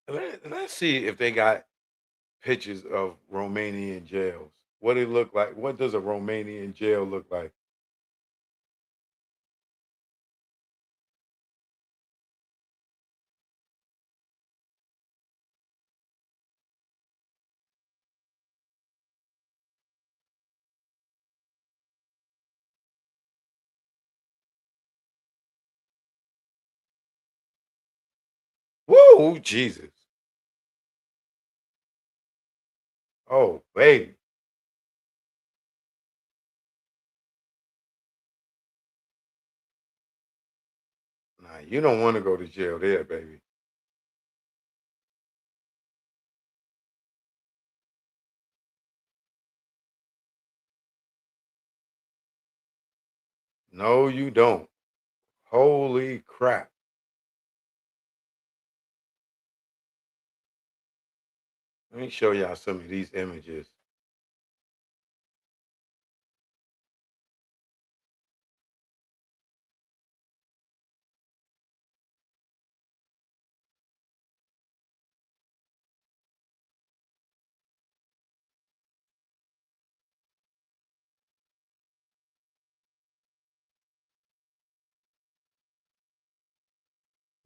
Let's see if they got pictures of Romanian jails. What it look like? What does a Romanian jail look like? Woo, Jesus. Oh, baby. Nah, you don't want to go to jail there, baby. No, you don't. Holy crap. Let me show y'all some of these images.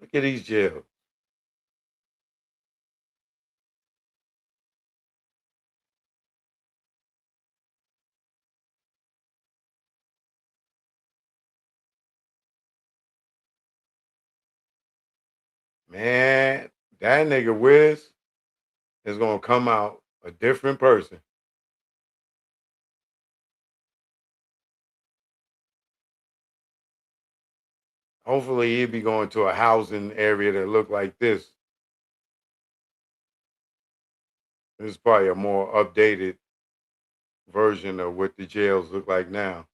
Look at these jails. Man, That nigga Wiz is gonna come out a different person. Hopefully he'll be going to a housing area that look like this. This is probably a more updated version of what the jails look like now.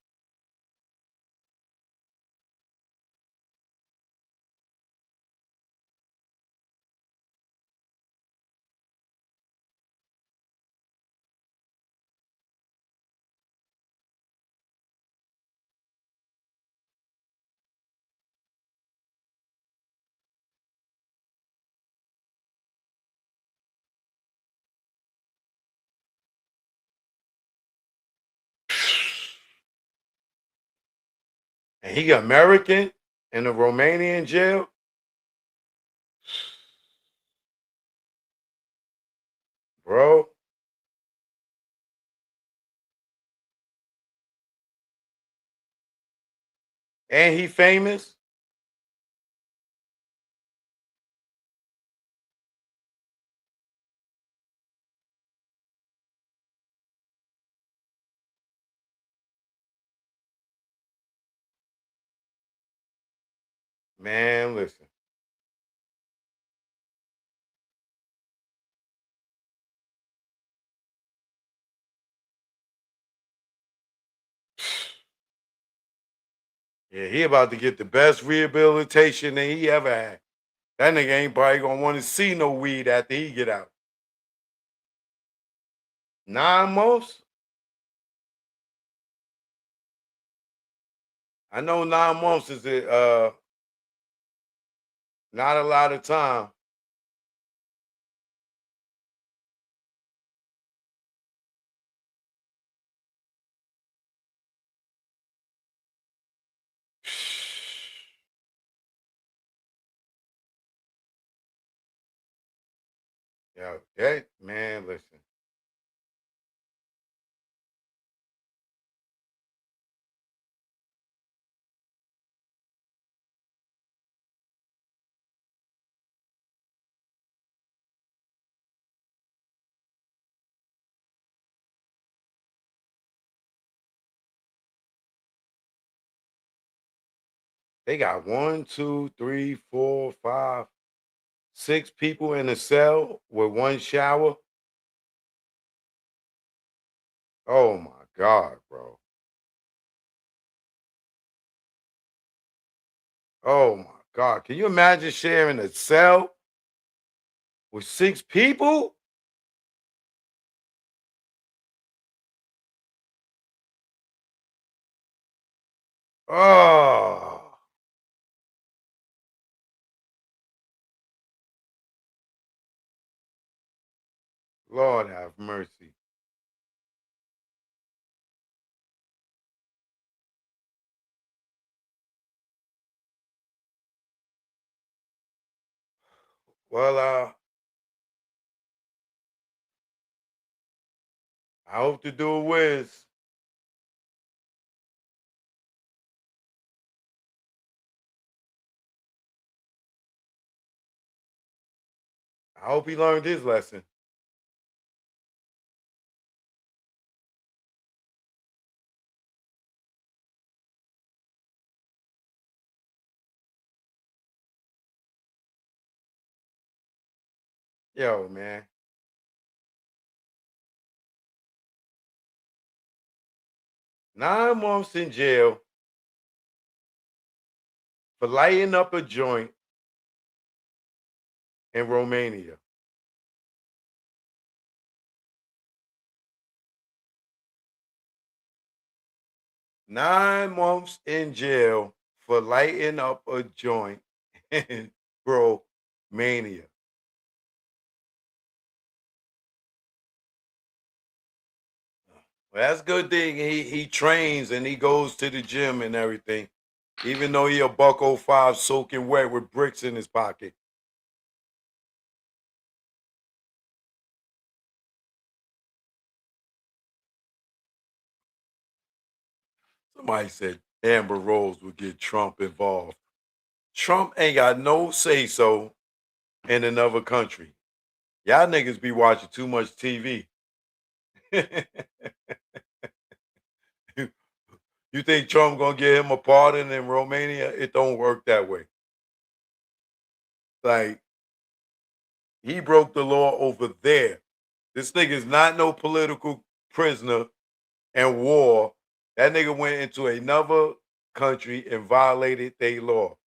And he got American in a Romanian jail. Bro. And he famous. Man, listen. Yeah, he about to get the best rehabilitation that he ever had. That nigga ain't probably gonna want to see no weed after he get out. 9 months? I know 9 months is not a lot of time. Yeah, that man, listen. They got 1, 2, 3, 4, 5, 6 people in a cell with one shower. Oh my God, bro. Oh my God. Can you imagine sharing a cell with 6 people? Oh. Lord have mercy. Well, I hope to do a Wiz. I hope he learned his lesson. Yo, man. Nine months in jail for lighting up a joint in Romania. Nine months in jail for lighting up a joint in Romania. Well, that's a good thing. He trains and he goes to the gym and everything, even though he a $105 soaking wet with bricks in his pocket. Somebody said Amber Rose would get Trump involved. Trump ain't got no say so in another country. Y'all niggas be watching too much TV. You think Trump gonna give him a pardon in Romania? It don't work that way. Like, he broke the law over there. This nigga is not no political prisoner and war. That nigga went into another country and violated their law.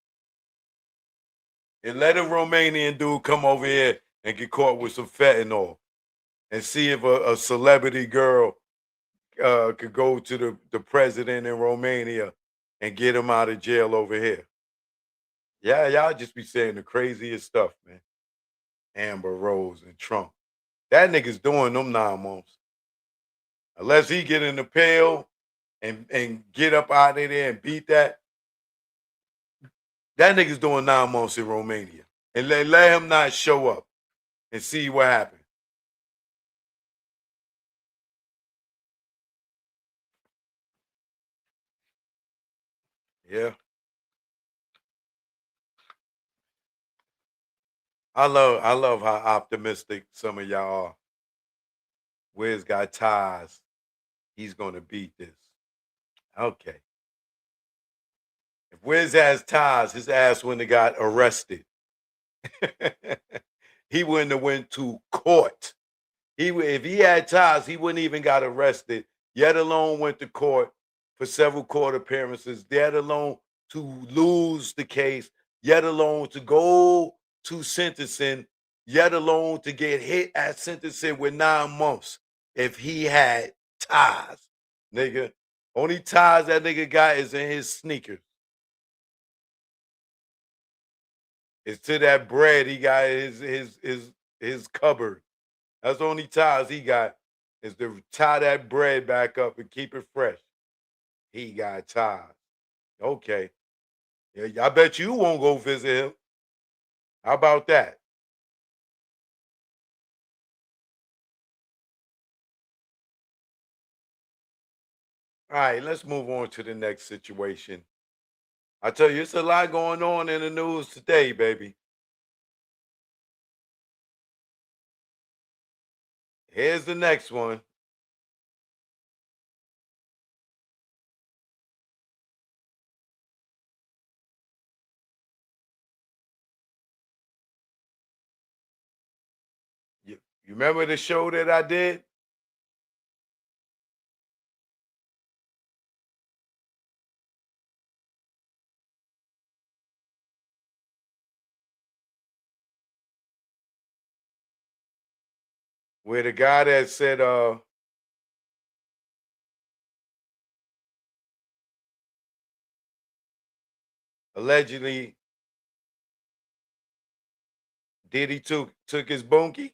And let a Romanian dude come over here and get caught with some fentanyl and see if a celebrity girl could go to the president in Romania and get him out of jail over here. Yeah, y'all just be saying the craziest stuff, man. Amber Rose and Trump. That nigga's doing them 9 months. Unless he get in the pail and get up out of there and beat that. That nigga's doing 9 months in Romania. And let him not show up and see what happens. Yeah. I love how optimistic some of y'all are. Wiz got ties. He's gonna beat this. Okay. If Wiz has ties, his ass wouldn't have got arrested. He wouldn't have went to court. If he had ties, he wouldn't even got arrested, yet alone went to court for several court appearances, yet alone to lose the case, yet alone to go to sentencing, yet alone to get hit at sentencing with 9 months if he had ties, nigga. Only ties that nigga got is in his sneakers. It's to that bread he got in his cupboard. That's the only ties he got, is to tie that bread back up and keep it fresh. He got ties. Okay. Yeah, I bet you won't go visit him. How about that? All right, let's move on to the next situation. I tell you, it's a lot going on in the news today, baby. Here's the next one. You remember the show that I did? Where the guy that said, allegedly Diddy took his bunkie?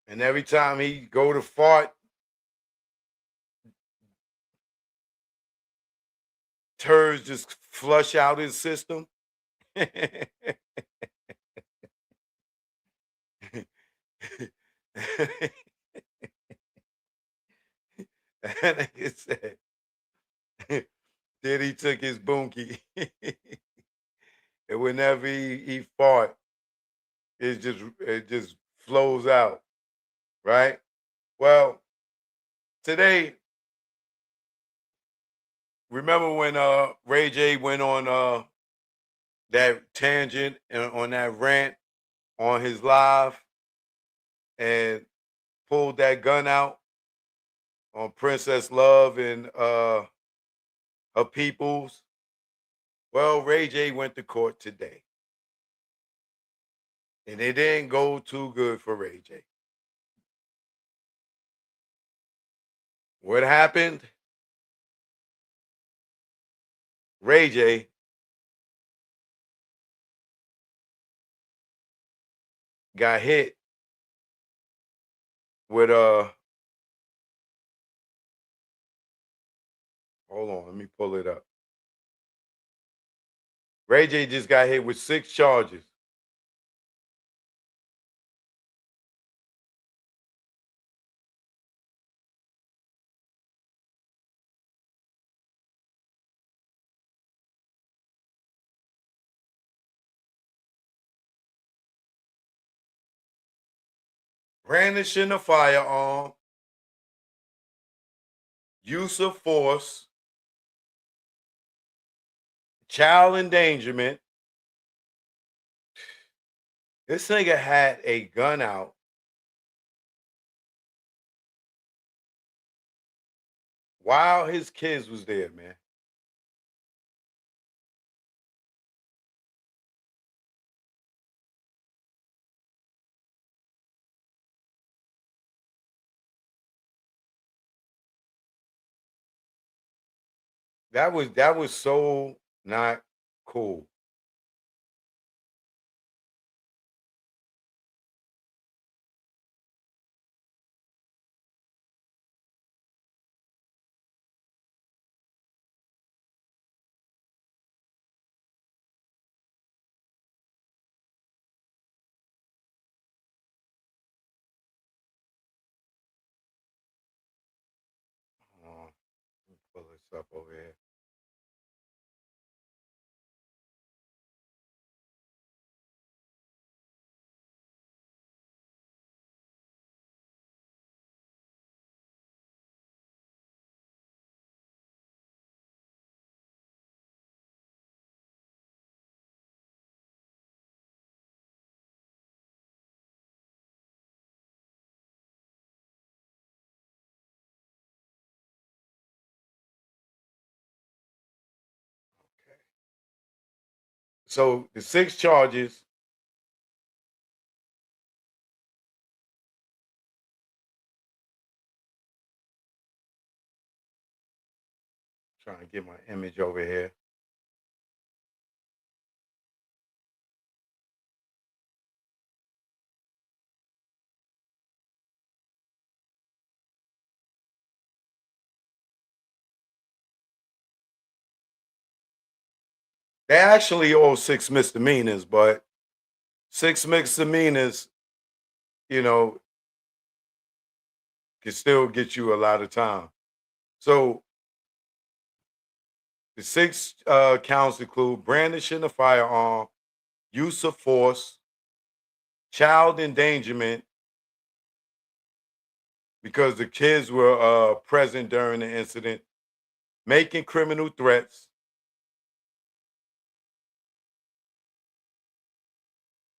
And every time he go to fart, turds just flush out his system. That nigga said Diddy took his bunkie. And whenever he fart, it just flows out. Right? Well, today, remember when Ray J went on that tangent and on that rant on his live and pulled that gun out on Princess Love and her peoples? Well, Ray J went to court today. And it didn't go too good for Ray J. What happened? Ray J got hit with hold on, let me pull it up. Ray J just got hit with 6 charges. brandishing a firearm, use of force, child endangerment. This nigga had a gun out while his kids was there, man. That was so not cool. Pull this up over here. So the 6 charges. Trying to get my image over here. They actually all 6 misdemeanors, but 6 misdemeanors, you know, can still get you a lot of time. So the 6 counts include brandishing a firearm, use of force, child endangerment, because the kids were present during the incident, making criminal threats,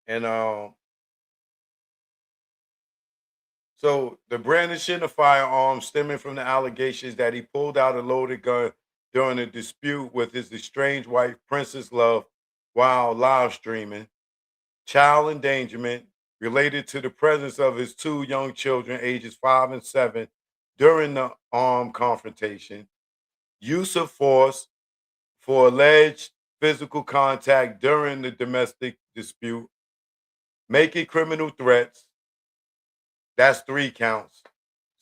and so the brandishing of firearm stemming from the allegations that he pulled out a loaded gun during a dispute with his estranged wife, Princess Love, while live streaming. Child endangerment related to the presence of his 2 young children, ages 5 and 7, during the armed confrontation. Use of force for alleged physical contact during the domestic dispute. Making criminal threats. That's 3 counts.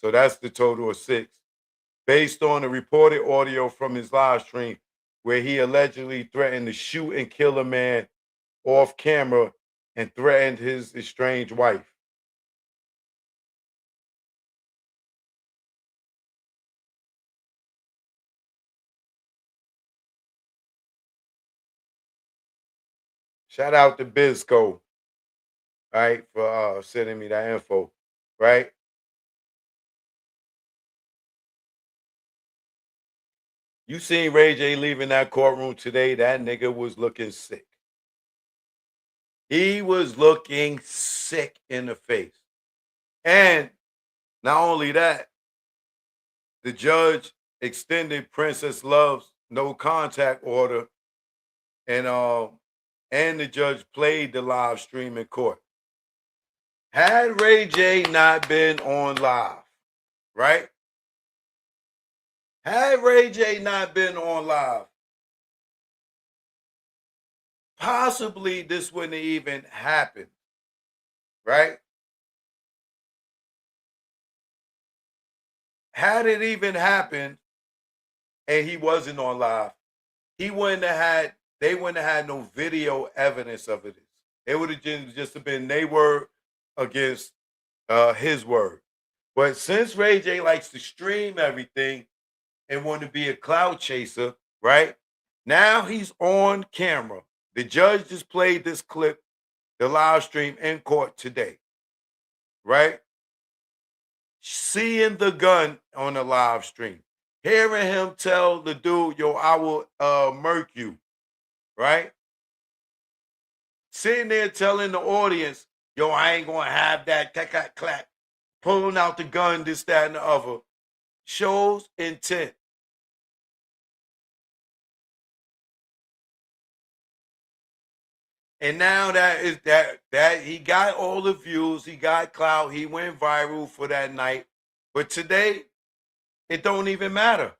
So that's the total of 6. Based on the reported audio from his live stream where he allegedly threatened to shoot and kill a man off camera and threatened his estranged wife. Shout out to Bizco, right, for sending me that info, right? You seen Ray J leaving that courtroom today? That nigga was looking sick. He was looking sick in the face. And not only that, the judge extended Princess Love's no contact order, and the judge played the live stream in court. Had Ray J not been on live, right? Had Ray J not been on live, possibly this wouldn't have even happened, right? Had it even happened and he wasn't on live, they wouldn't have had no video evidence of it. It would have just been their word against his word. But since Ray J likes to stream everything and want to be a cloud chaser, right? Now he's on camera. The judge just played this clip, the live stream in court today, right? seeing the gun on the live stream, hearing him tell the dude, yo, I will murk you, right? Sitting there telling the audience, yo, I ain't gonna have that clap, clap, pulling out the gun, this, that, and the other, shows intent. And now that he got all the views, he got clout, he went viral for that night. But today, it don't even matter.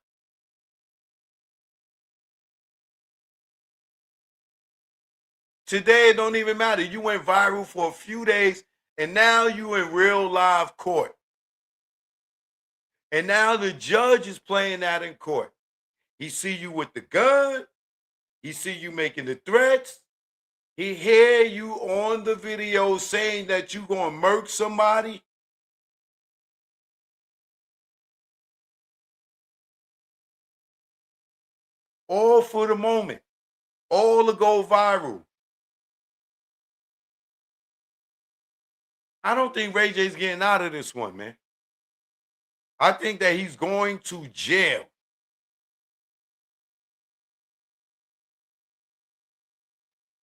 Today, it don't even matter. You went viral for a few days, and now you in real live court. And now the judge is playing that in court. He see you with the gun. He see you making the threats. He hear you on the video saying that you gonna murk somebody. All for the moment. All to go viral. I don't think Ray J's getting out of this one, man. I think that he's going to jail.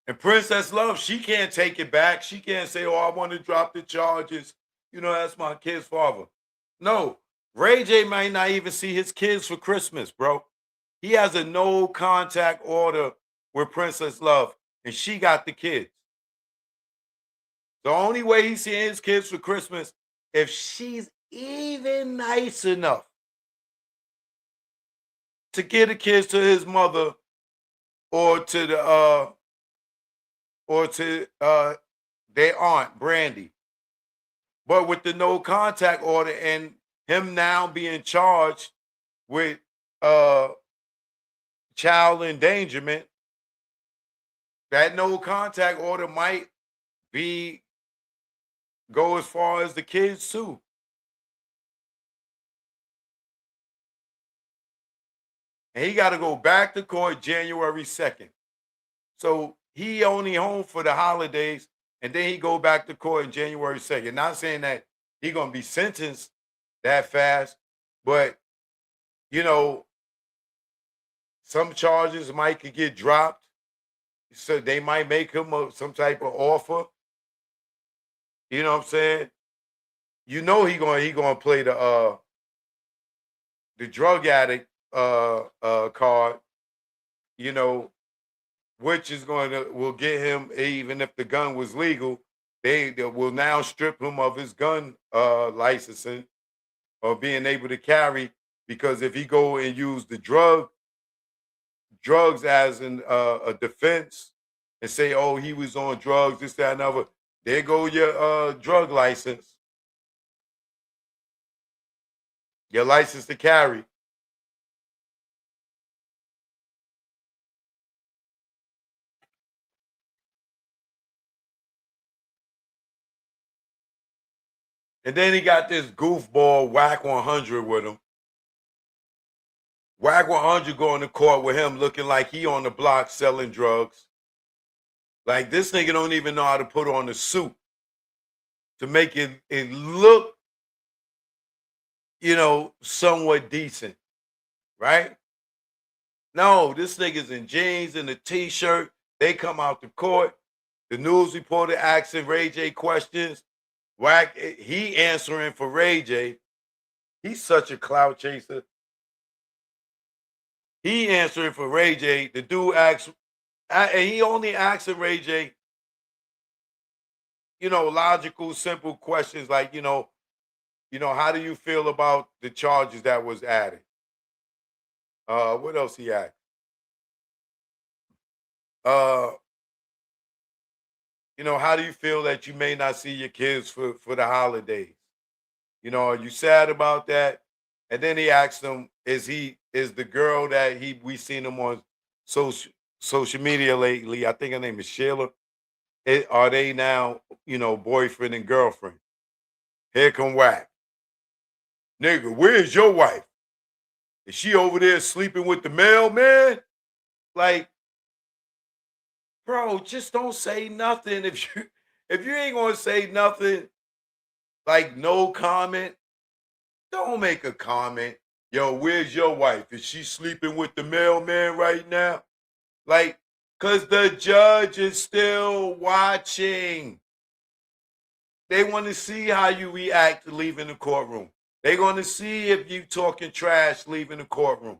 And Princess Love, she can't take it back. She can't say, oh, I want to drop the charges. You know, that's my kid's father. No, Ray J might not even see his kids for Christmas, bro. He has a no contact order with Princess Love, and she got the kids. The only way he's seeing his kids for Christmas, if she's even nice enough to give the kids to his mother or to their aunt Brandy. But with the no contact order and him now being charged with child endangerment, that no contact order might go as far as the kids too. And he got to go back to court January 2nd. So he only home for the holidays, and then he go back to court in January 2nd. Not saying that he gonna be sentenced that fast, but you know, some charges might could get dropped. So they might make him some type of offer. You know what I'm saying? You know he gonna play the drug addict card, you know, which is will get him, even if the gun was legal, they will now strip him of his gun licensing or being able to carry, because if he go and use the drugs as a defense and say, oh, he was on drugs, this, that, and other, there go your drug license, your license to carry. And then he got this goofball Whack 100 with him. Whack 100 going to court with him looking like he on the block selling drugs. Like, this nigga don't even know how to put on a suit to make it look, you know, somewhat decent, right? No, this nigga's in jeans and a t-shirt. They come out to court. The news reporter asking Ray J questions. Whack, he answering for Ray J. He's such a clout chaser. He answering for Ray J. The dude asks, and he only asking Ray J, you know, logical, simple questions like, you know, how do you feel about the charges that was added? What else he asked? You know, how do you feel that you may not see your kids for the holidays? You know, are you sad about that? And then he asked him, is the girl that we seen him on social media lately, I think her name is Sheila, are they now, you know, boyfriend and girlfriend? Here come Whack. Nigga, where's your wife? Is she over there sleeping with the mailman? Like, bro, just don't say nothing. If you ain't gonna say nothing, like no comment, Don't make a comment. Yo, where's your wife? Is she sleeping with the mailman right now? Like, because the judge is still watching. They want to see how you react to leaving the courtroom. They're going to see if you talking trash leaving the courtroom.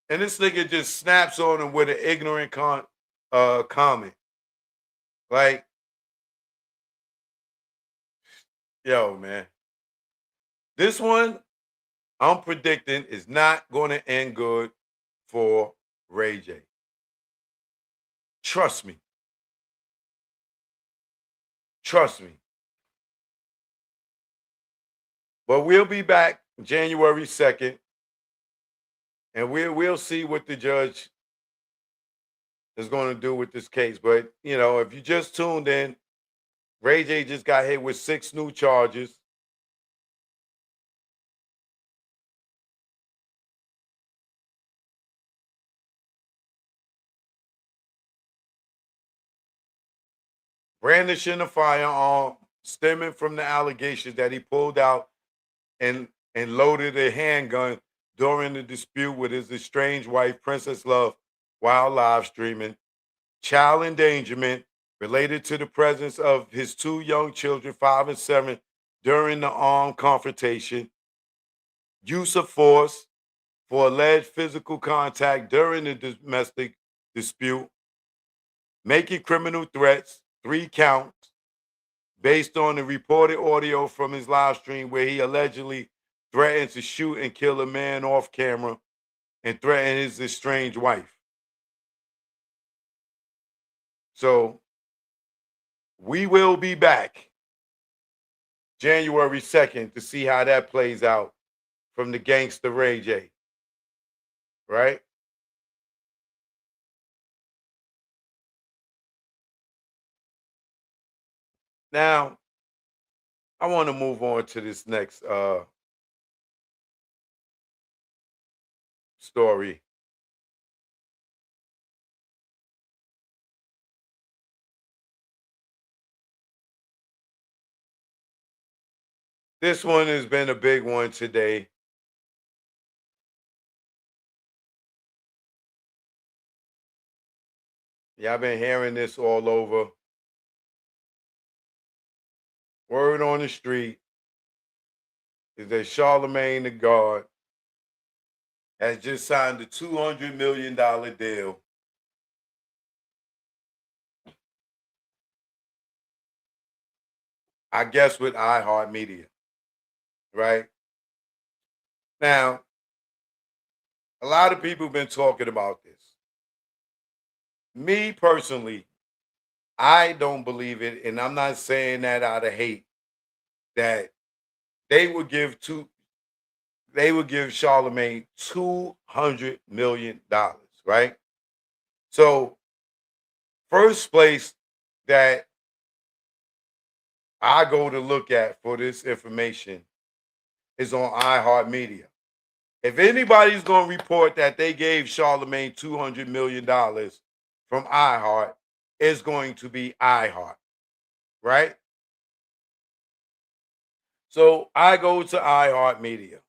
And this nigga just snaps on him with an ignorant comment. Like, yo, man. This one, I'm predicting, is not going to end good for Ray J. Trust me. Trust me. But we'll be back January 2nd, and we'll see what the judge is going to do with this case. But, you know, if you just tuned in, Ray J just got hit with 6 new charges. Brandishing a firearm stemming from the allegations that he pulled out and loaded a handgun during the dispute with his estranged wife, Princess Love, while live streaming. Child endangerment related to the presence of his 2 young children, 5 and 7, during the armed confrontation. Use of force for alleged physical contact during the domestic dispute. Making criminal threats, 3 counts, based on the reported audio from his live stream where he allegedly threatened to shoot and kill a man off camera and threatened his estranged wife. So we will be back January 2nd to see how that plays out from the gangster Ray J. Right? Now, I want to move on to this next story. This one has been a big one today. Yeah, I've been hearing this all over. Word on the street is that Charlemagne the God has just signed a $200 million deal I guess with iHeartMedia, right? Now, a lot of people have been talking about this. Me personally, I don't believe it, and I'm not saying that out of hate, that they would give Charlemagne $200 million, right? So, first place that I go to look at for this information is on iHeartMedia. If anybody's going to report that they gave Charlemagne $200 million from iHeart, it's going to be iHeart, right? So I go to iHeartMedia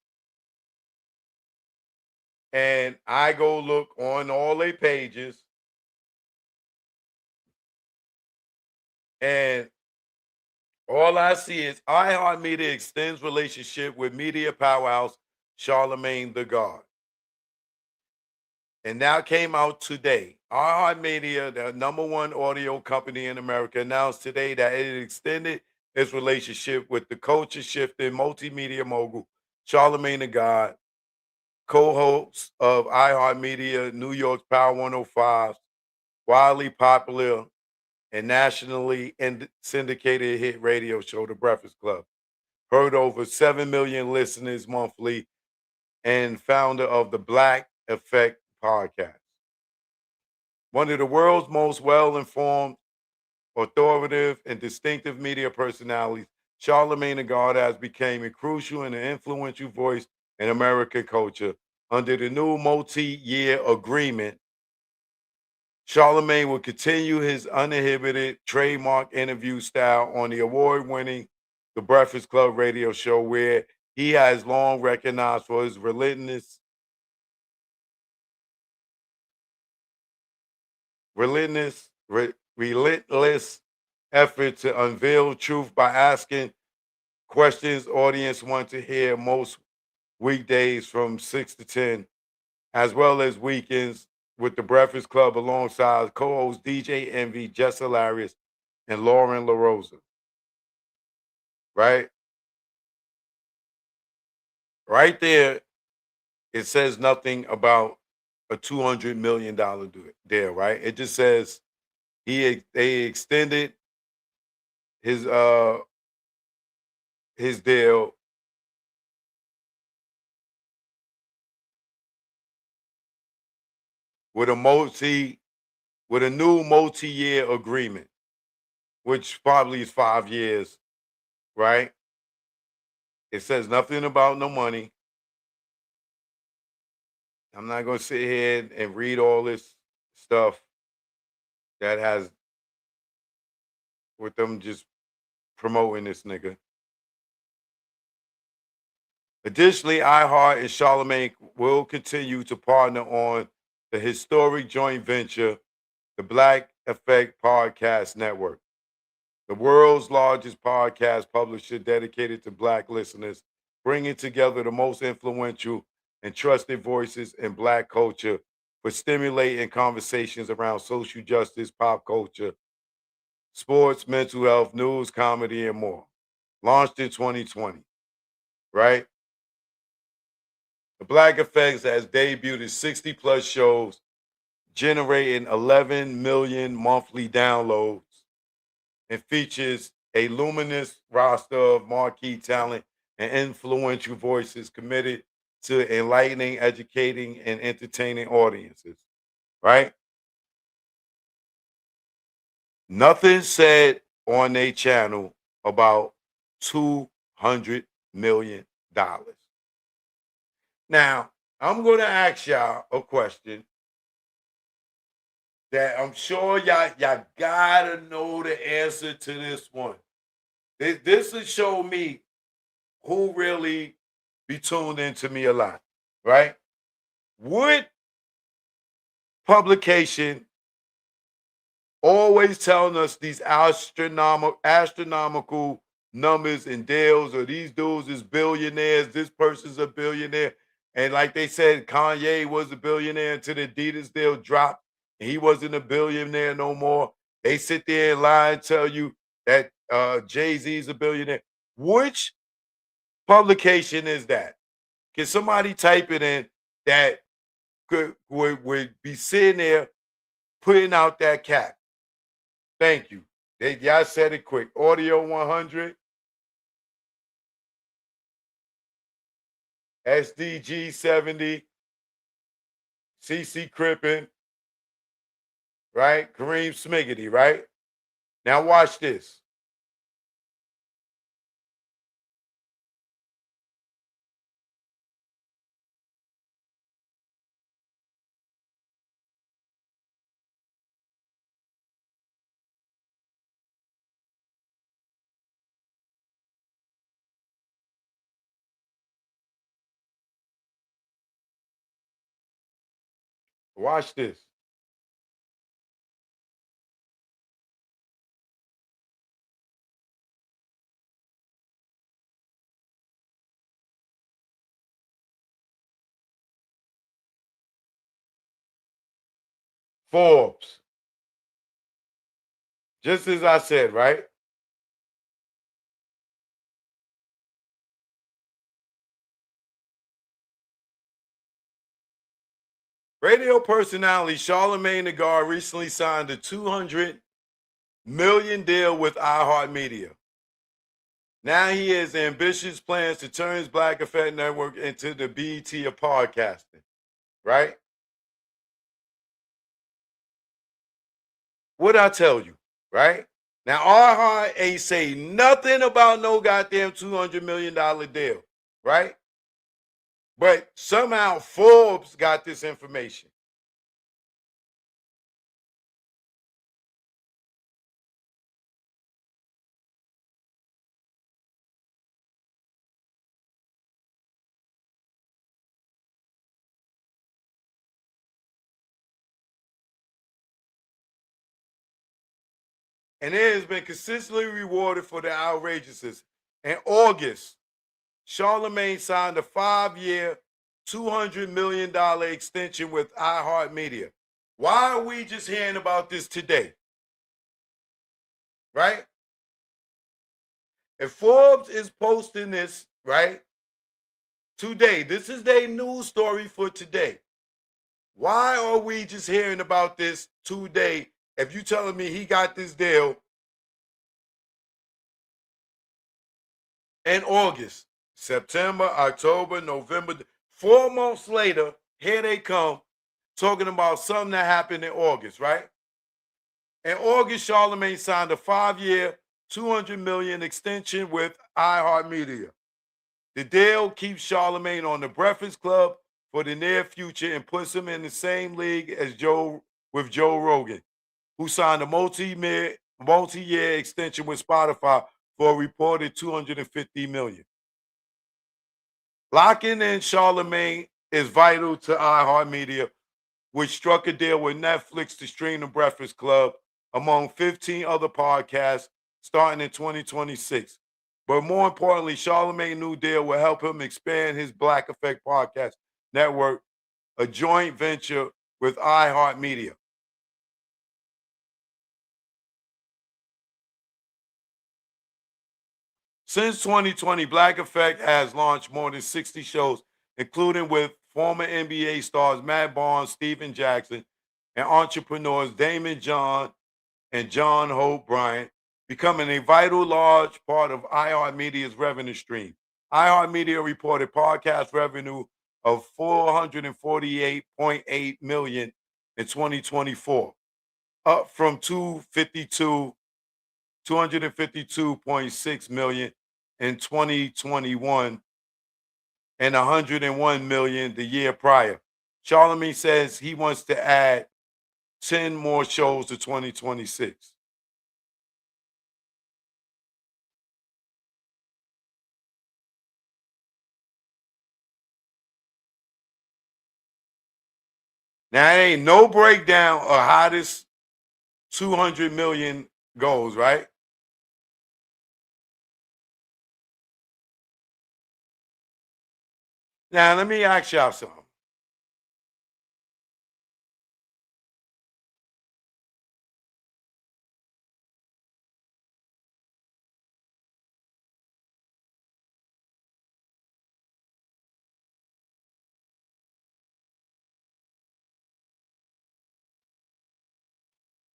and I go look on all their pages, and all I see is iHeartMedia extends relationship with media powerhouse Charlemagne the God. And that came out today. iHeartMedia, the #1 audio company in America, announced today that it extended its relationship with the culture shifting multimedia mogul Charlemagne the God, co-host of iHeartMedia, New York's Power 105, wildly popular and nationally syndicated hit radio show, The Breakfast Club. Heard over 7 million listeners monthly, and founder of the Black Effect podcast. One of the world's most well-informed, authoritative, and distinctive media personalities, Charlemagne the God has become a crucial and influential voice in American culture. Under the new multi-year agreement, Charlemagne will continue his uninhibited trademark interview style on the award-winning The Breakfast Club radio show, where he has long recognized for his relentless effort to unveil truth by asking questions audience want to hear most weekdays from 6 to 10, as well as weekends with the Breakfast Club alongside co-host DJ Envy, Jess Hilarious, and Lauren LaRosa. Right? Right there, it says nothing about a $200 million deal, right? It just says they extended his deal with a new multi-year agreement, which probably is 5 years, right? It says nothing about no money. I'm not going to sit here and read all this stuff that has with them just promoting this nigga. Additionally, iHeart and Charlemagne will continue to partner on the historic joint venture, the Black Effect Podcast Network, the world's largest podcast publisher dedicated to Black listeners, bringing together the most influential and trusted voices in Black culture for stimulating conversations around social justice, pop culture, sports, mental health, news, comedy, and more. Launched in 2020, right? The Black Effects has debuted 60 plus shows, generating 11 million monthly downloads, and features a luminous roster of marquee talent and influential voices committed to enlightening, educating, and entertaining audiences, right? Nothing said on their channel about $200 million. Now, I'm going to ask y'all a question that I'm sure y'all gotta know the answer to this one. This will show me who really be tuned into me a lot, right? Would publication always telling us these astronomical numbers and deals, or these dudes is billionaires, this person's a billionaire, and like they said, Kanye was a billionaire until the Diddy'S deal dropped, and he wasn't a billionaire no more. They sit there and lie and tell you that Jay-Z's a billionaire. Which publication is that? Can somebody type it in that would be sitting there putting out that cap? Thank you. Y'all said it quick. Audio 100. SDG 70. CC Crippen. Right? Kareem Smiggity, right? Now watch this. Watch this. Forbes. Just as I said, right? Radio personality Charlemagne the God recently signed a $200 million deal with iHeartMedia. Now he has ambitious plans to turn his Black Effect Network into the BET of podcasting, right? What I tell you, right? Now, iHeart ain't say nothing about no goddamn $200 million deal, right? But somehow Forbes got this information. and it has been consistently rewarded for the outrageousness. In August, Charlemagne signed a 5-year, $200 million extension with iHeartMedia. Why are we just hearing about this today? Right? If Forbes is posting this, right, today, this is their news story for today. Why are we just hearing about this today if you telling me he got this deal in August, September, October, November, 4 months later, here they come talking about something that happened in August, right? In August, Charlemagne signed a 5-year, $200 million extension with iHeartMedia. The deal keeps Charlemagne on the Breakfast Club for the near future and puts him in the same league as Joe Rogan, who signed a multi-year extension with Spotify for a reported $250 million. Locking in Charlemagne is vital to iHeartMedia, which struck a deal with Netflix to stream The Breakfast Club among 15 other podcasts starting in 2026. But more importantly, Charlemagne's new deal will help him expand his Black Effect podcast network, a joint venture with iHeartMedia. Since 2020, Black Effect has launched more than 60 shows, including with former NBA stars Matt Barnes, Steven Jackson, and entrepreneurs Damon John and John Hope Bryant, becoming a vital large part of iHeartMedia's revenue stream. iHeartMedia reported podcast revenue of $448.8 million in 2024, up from $252.6 million in 2021 and $101 million the year prior. Charlemagne says he wants to add 10 more shows to 2026. Now, there ain't no breakdown of how this 200 million goes, right? Now, let me ask y'all something.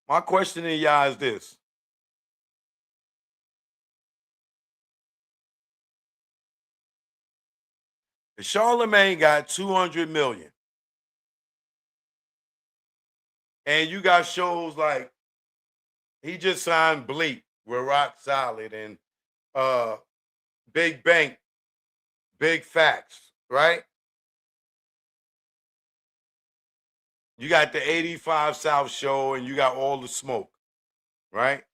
My question to y'all is this. If Charlemagne got 200 million, and you got shows like he just signed Bleak with Rock Solid and Big Bank, Big Facts, right? You got the 85 South show and you got All the Smoke, right?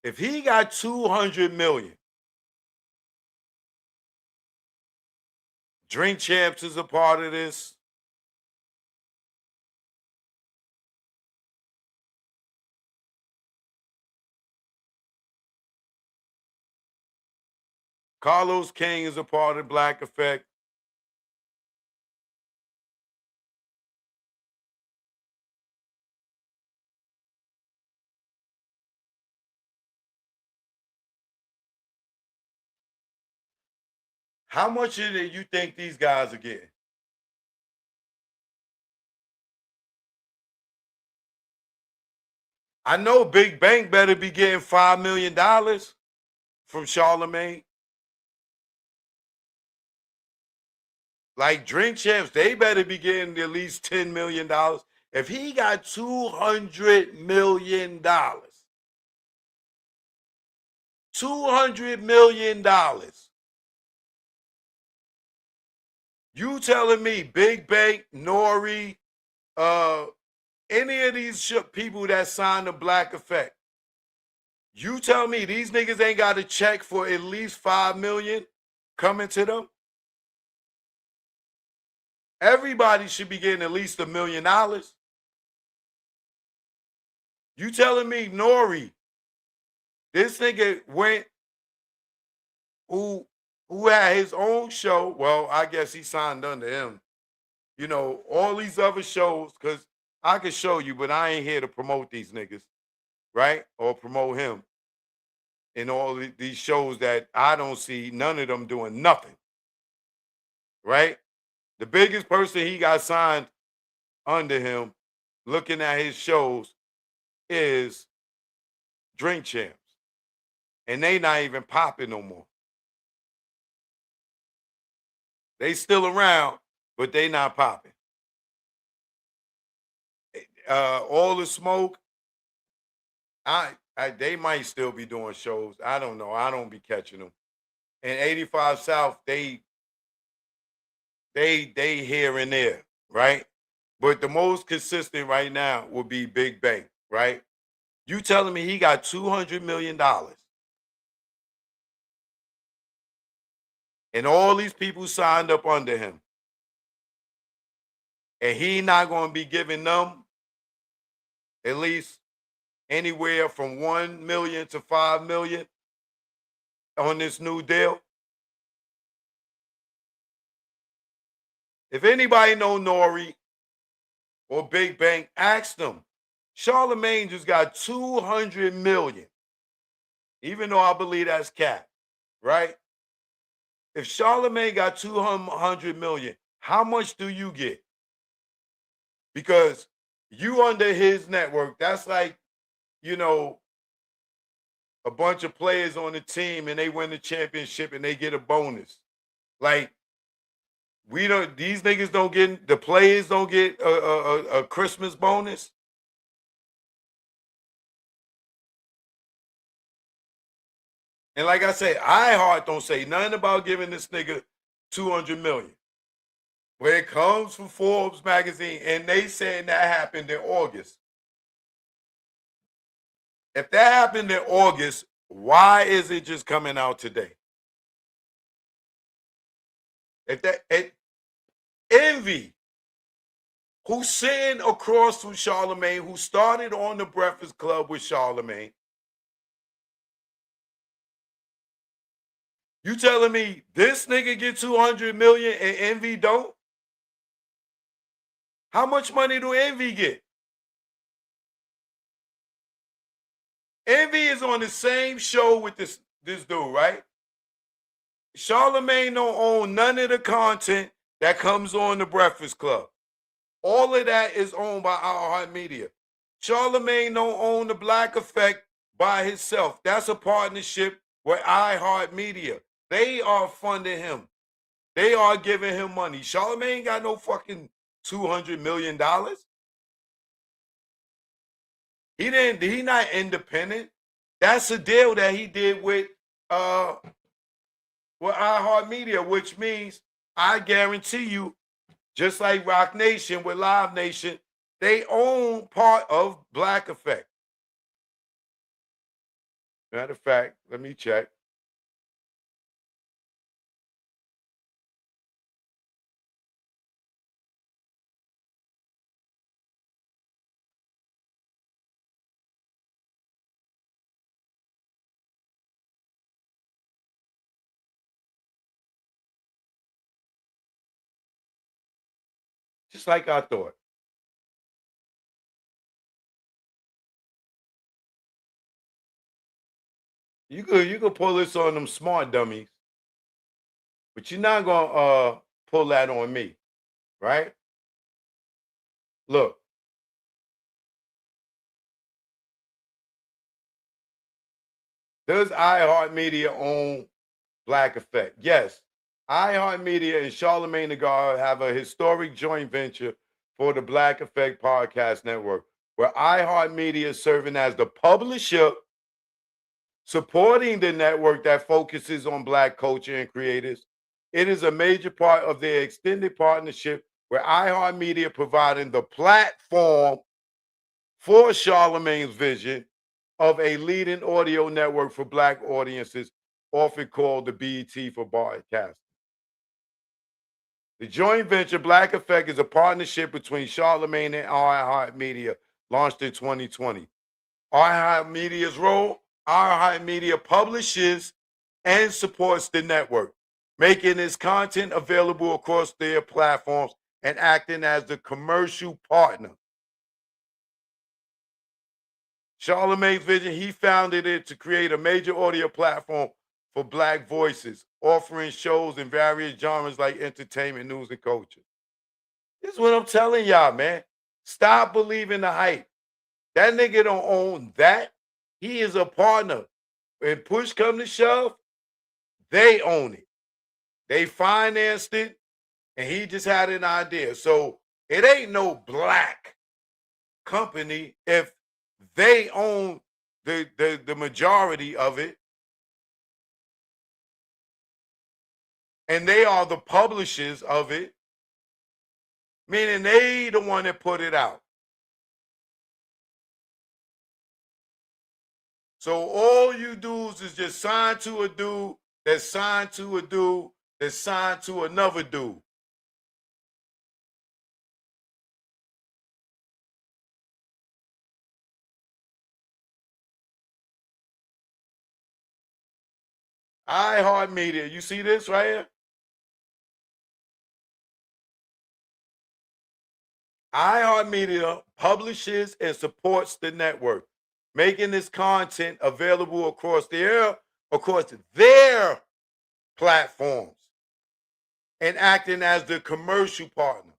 If he got 200 million, Drink Champs is a part of this. Carlos King is a part of Black Effect. How much of it you think these guys are getting? I know Big Bank better be getting $5 million from Charlemagne. Like Drink Champs, they better be getting at least $10 million. If he got $200 million, $200 million, you telling me Big Bank, Nori, any of these people that signed the Black Effect, you tell me these niggas ain't got a check for at least $5 million coming to them? Everybody should be getting at least $1 million. You telling me Nori This nigga went who had his own show. Well, I guess he signed under him. You know, all these other shows, because I could show you, but I ain't here to promote these niggas, right? Or promote him. In all these shows that I don't see none of them doing nothing, right? The biggest person he got signed under him, looking at his shows, is Drink Champs. And they not even popping no more. They still around, but they not popping. All the Smoke, they might still be doing shows. I don't know. I don't be catching them. And 85 South, they here and there, right? But the most consistent right now would be Big Bang, right? You telling me he got $200 million. And all these people signed up under him. And he not going to be giving them at least anywhere from 1 million to 5 million on this new deal. If anybody know Nori or Big Bang, ask them. Charlamagne just got 200 million. Even though I believe that's cap, right? If Charlamagne got 200 million, how much do you get? Because you under his network, that's like, you know, a bunch of players on the team and they win the championship and they get a bonus. Like, these niggas don't get, the players don't get a Christmas bonus. And like I said, iHeart don't say nothing about giving this nigga 200 million. When it comes from Forbes magazine, and they saying that happened in August. If that happened in August, why is it just coming out today? Envy, who's sitting across from Charlamagne, who started on the Breakfast Club with Charlamagne. You telling me this nigga get 200 million and Envy don't? How much money do Envy get? Envy is on the same show with this dude, right? Charlamagne don't own none of the content that comes on the Breakfast Club. All of that is owned by iHeartMedia. Charlamagne don't own the Black Effect by himself. That's a partnership with iHeartMedia. They are funding him. They are giving him money. Charlamagne ain't got no fucking $200 million. He not independent. That's a deal that he did with iHeartMedia, which means I guarantee you, just like Rock Nation with Live Nation, they own part of Black Effect. Matter of fact, let me check. Just like I thought. You could pull this on them smart dummies, but you're not gonna pull that on me, right? Look. Does iHeartMedia own Black Effect? Yes. iHeartMedia and Charlamagne the God have a historic joint venture for the Black Effect Podcast Network, where iHeartMedia is serving as the publisher, supporting the network that focuses on Black culture and creators. It is a major part of their extended partnership, where iHeartMedia providing the platform for Charlamagne's vision of a leading audio network for Black audiences, often called the BET for broadcasting. The joint venture, Black Effect, is a partnership between Charlamagne and iHeartMedia, launched in 2020. iHeartMedia's role, iHeartMedia publishes and supports the network, making its content available across their platforms and acting as the commercial partner. Charlemagne's vision, he founded it to create a major audio platform for Black voices, offering shows in various genres like entertainment, news, and culture. This is what I'm telling y'all, man. Stop believing the hype. That nigga don't own that. He is a partner. When push come to shove, they own it. They financed it, and he just had an idea. So it ain't no black company if they own the majority of it, and they are the publishers of it, meaning they the one that put it out. So all you dudes is just sign to a dude that's signed to a dude that's signed to another dude. iHeartMedia, you see this right here? iHeartMedia publishes and supports the network, making this content available across their platforms and acting as the commercial partner.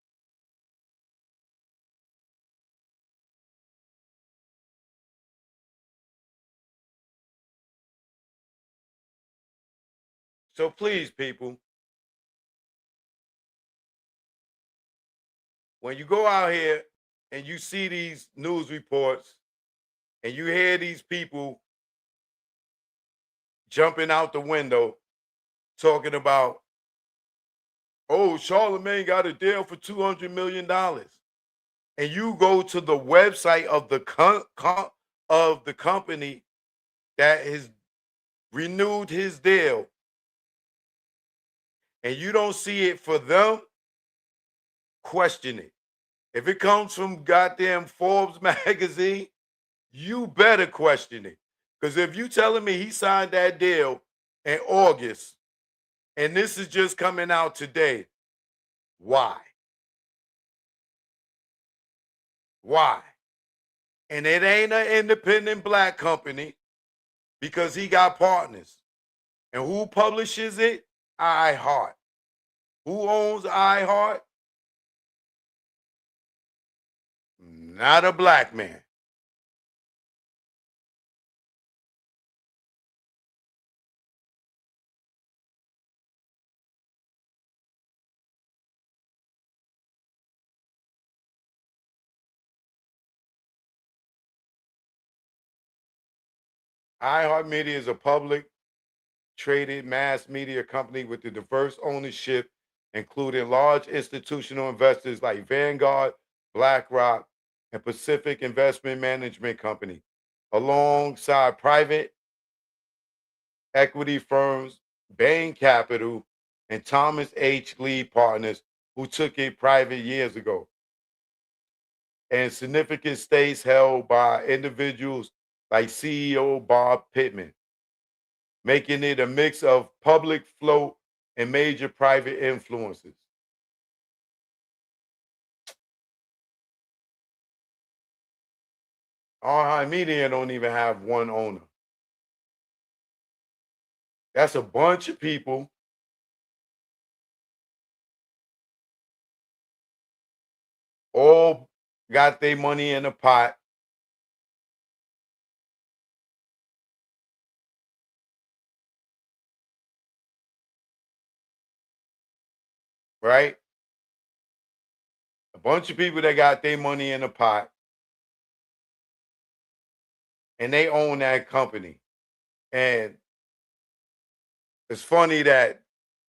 So please, people, when you go out here and you see these news reports and you hear these people jumping out the window talking about, oh, Charlemagne got a deal for $200 million. And you go to the website of the company that has renewed his deal, and you don't see it for them, question it. If it comes from goddamn Forbes magazine, you better question it. Because if you telling me he signed that deal in August and this is just coming out today, why? Why? And it ain't an independent black company because he got partners. And who publishes it? iHeart. Who owns iHeart? Not a black man. iHeartMedia is a public traded mass media company with a diverse ownership, including large institutional investors like Vanguard, BlackRock, and Pacific Investment Management Company, alongside private equity firms, Bain Capital, and Thomas H. Lee Partners, who took it private years ago, and significant stakes held by individuals like CEO Bob Pittman, making it a mix of public float and major private influences. iHeartMedia don't even have one owner. That's a bunch of people all got their money in a pot. Right? A bunch of people that got their money in a pot and they own that company. And it's funny that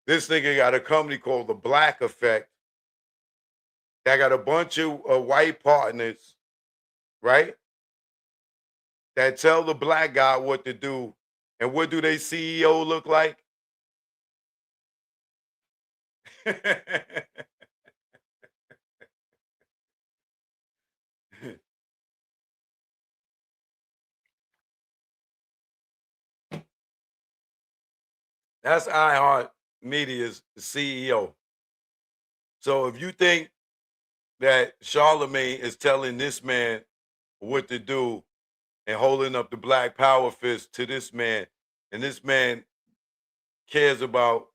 this nigga got a company called The Black Effect that got a bunch of white partners, right? That tell the black guy what to do. And what do they CEO look like? That's iHeart Media's CEO. So if you think that Charlemagne is telling this man what to do and holding up the black power fist to this man, and this man cares about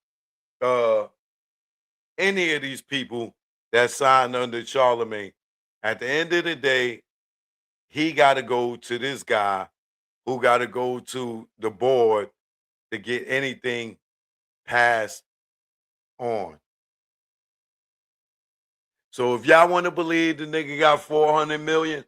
any of these people that signed under Charlemagne, at the end of the day, he got to go to this guy who got to go to the board to get anything passed on. So if y'all want to believe the nigga got 400 million,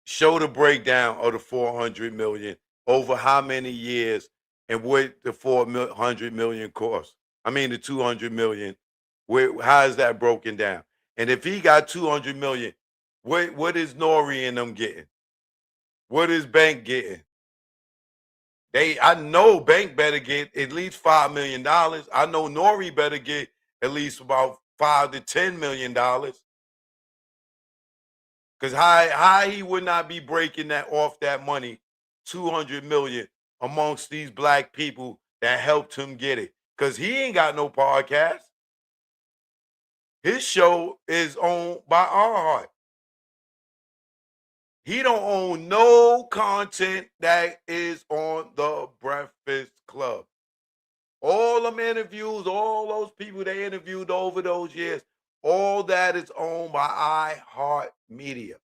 show the breakdown of the 400 million over how many years and what the 400 million cost. I mean the 200 million. How is that broken down? And if he got 200 million, what is Nori and them getting? What is Bank getting? I know Bank better get at least $5 million. I know Nori better get at least about $5 to $10 million. Because how he would not be breaking that off that money, 200 million amongst these black people that helped him get it. Because he ain't got no podcast. His show is owned by iHeart. He don't own no content that is on the Breakfast Club. All them interviews, all those people they interviewed over those years, all that is owned by iHeart Media.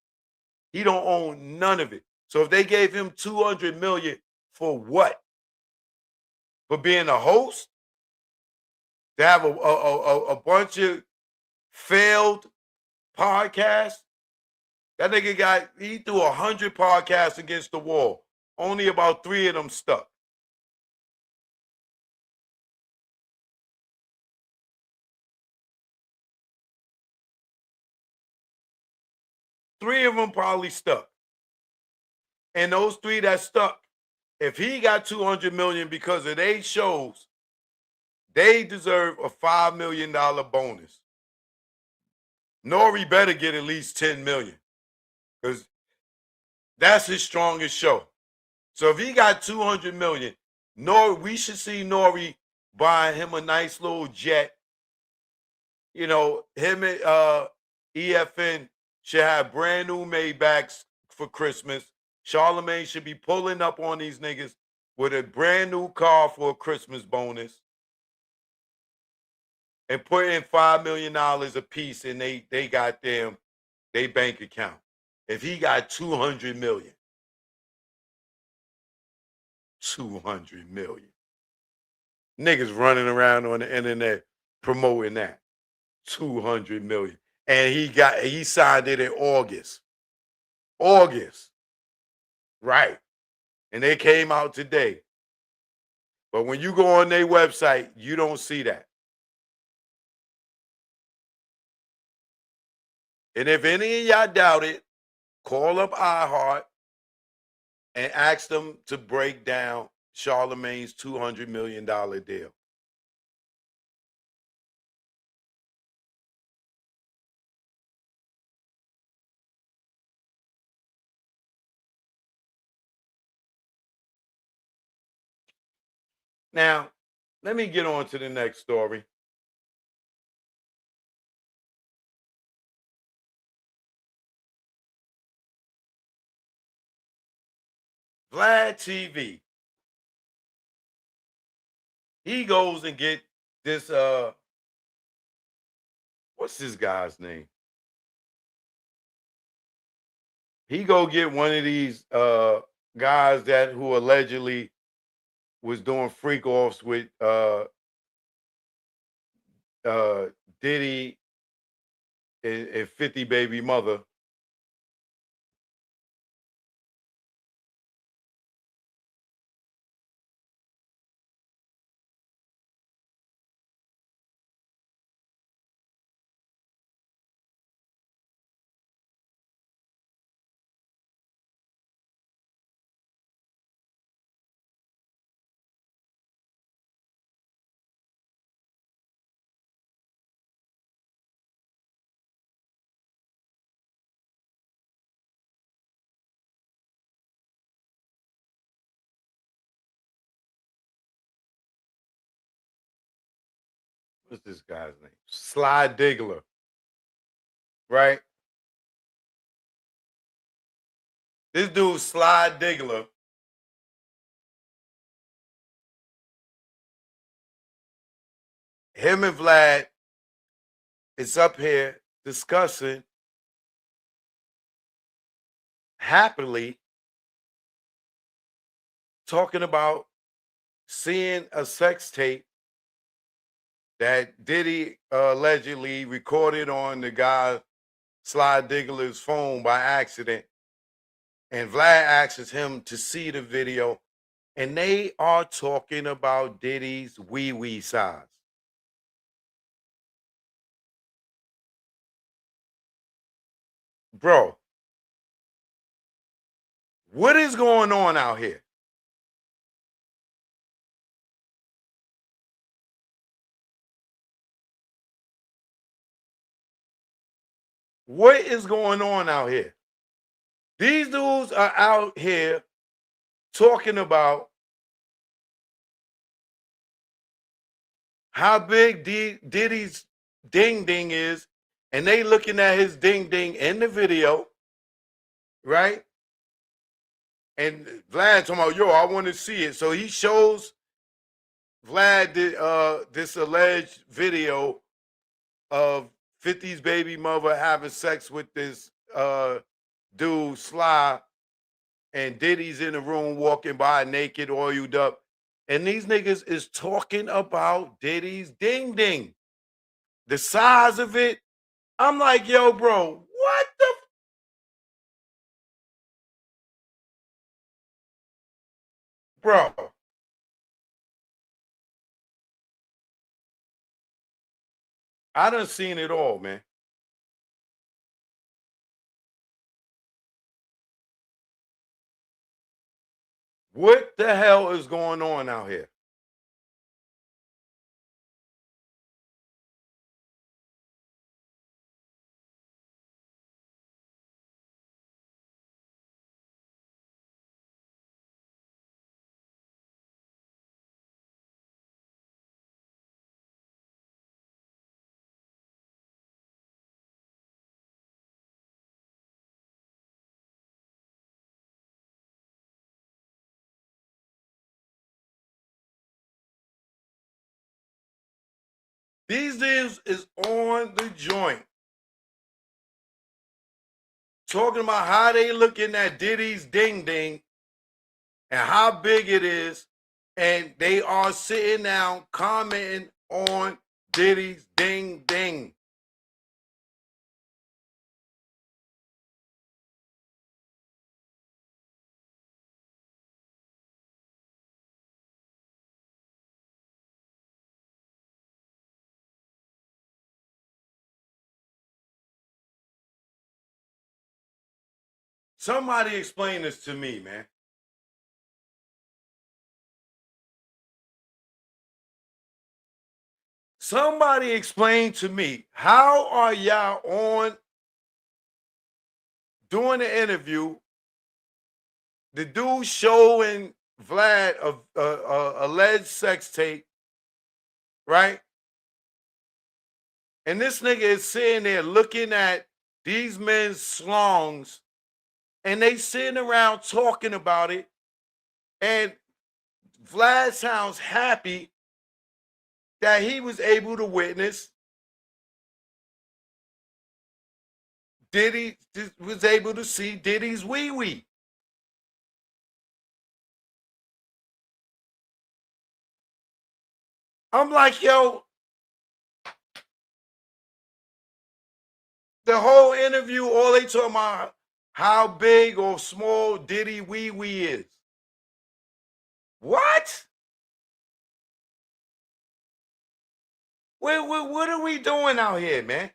He don't own none of it. So if they gave him 200 million for what? For being a host? To have a bunch of failed podcasts? That nigga he threw 100 podcasts against the wall. Only about 3 of them stuck. Three of them probably stuck. And those 3 that stuck, if he got 200 million because of their shows, they deserve a $5 million bonus. Nori better get at least 10 million because that's his strongest show. So if he got 200 million, we should see Nori buying him a nice little jet. You know, him and EFN should have brand new Maybachs for Christmas. Charlemagne should be pulling up on these niggas with a brand new car for a Christmas bonus and put in $5 million a piece in they got they bank account. If he got 200 million, 200 million. Niggas running around on the internet promoting that. 200 million. And he signed it in August. August. Right. And they came out today. But when you go on their website, you don't see that. And if any of y'all doubt it, call up iHeart and ask them to break down Charlemagne's $200 million deal. Now, let me get on to the next story. Vlad TV. He goes and get this what's this guy's name? He go get one of these guys who allegedly was doing freak offs with Diddy and 50 baby mother. what's this guy's name? Sly Diggler, right? This dude, Sly Diggler, him and Vlad is up here discussing happily, talking about seeing a sex tape that Diddy allegedly recorded on the guy Sly Diggler's phone by accident. And Vlad asks him to see the video, and they are talking about Diddy's wee-wee size. Bro, what is going on out here? What is going on out here? These dudes are out here talking about how big Diddy's ding ding is, and they looking at his ding ding in the video, right? And Vlad talking about, yo, I want to see it. So he shows Vlad this alleged video of 50's baby mother having sex with this dude, Sly, and Diddy's in the room walking by naked, oiled up. And these niggas is talking about Diddy's ding ding. The size of it. I'm like, yo, bro, what the? Bro. I done seen it all, man. What the hell is going on out here? These dudes is on the joint. Talking about how they looking at Diddy's ding ding and how big it is. And they are sitting down commenting on Diddy's ding ding. Somebody explain this to me, man. Somebody explain to me, how are y'all on doing the interview? The dude showing Vlad a alleged sex tape, right? And this nigga is sitting there looking at these men's slongs, and they sitting around talking about it. And Vlad sounds happy that he was able to witness Diddy, was able to see Diddy's wee-wee. I'm like, yo, the whole interview, all they talking about how big or small Diddy wee-wee is. What? What are we doing out here, man?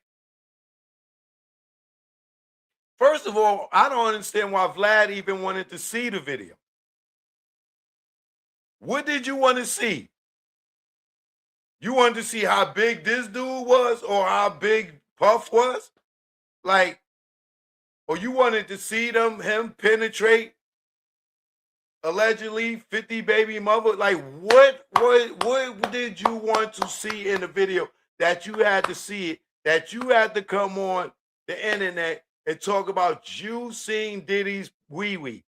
First of all, I don't understand why Vlad even wanted to see the video. What did you want to see? You wanted to see how big this dude was or how big Puff was? Like, or you wanted to see him penetrate allegedly 50 baby mother? Like, what did you want to see in the video that you had to see it, that you had to come on the internet and talk about you seeing Diddy's wee-wee.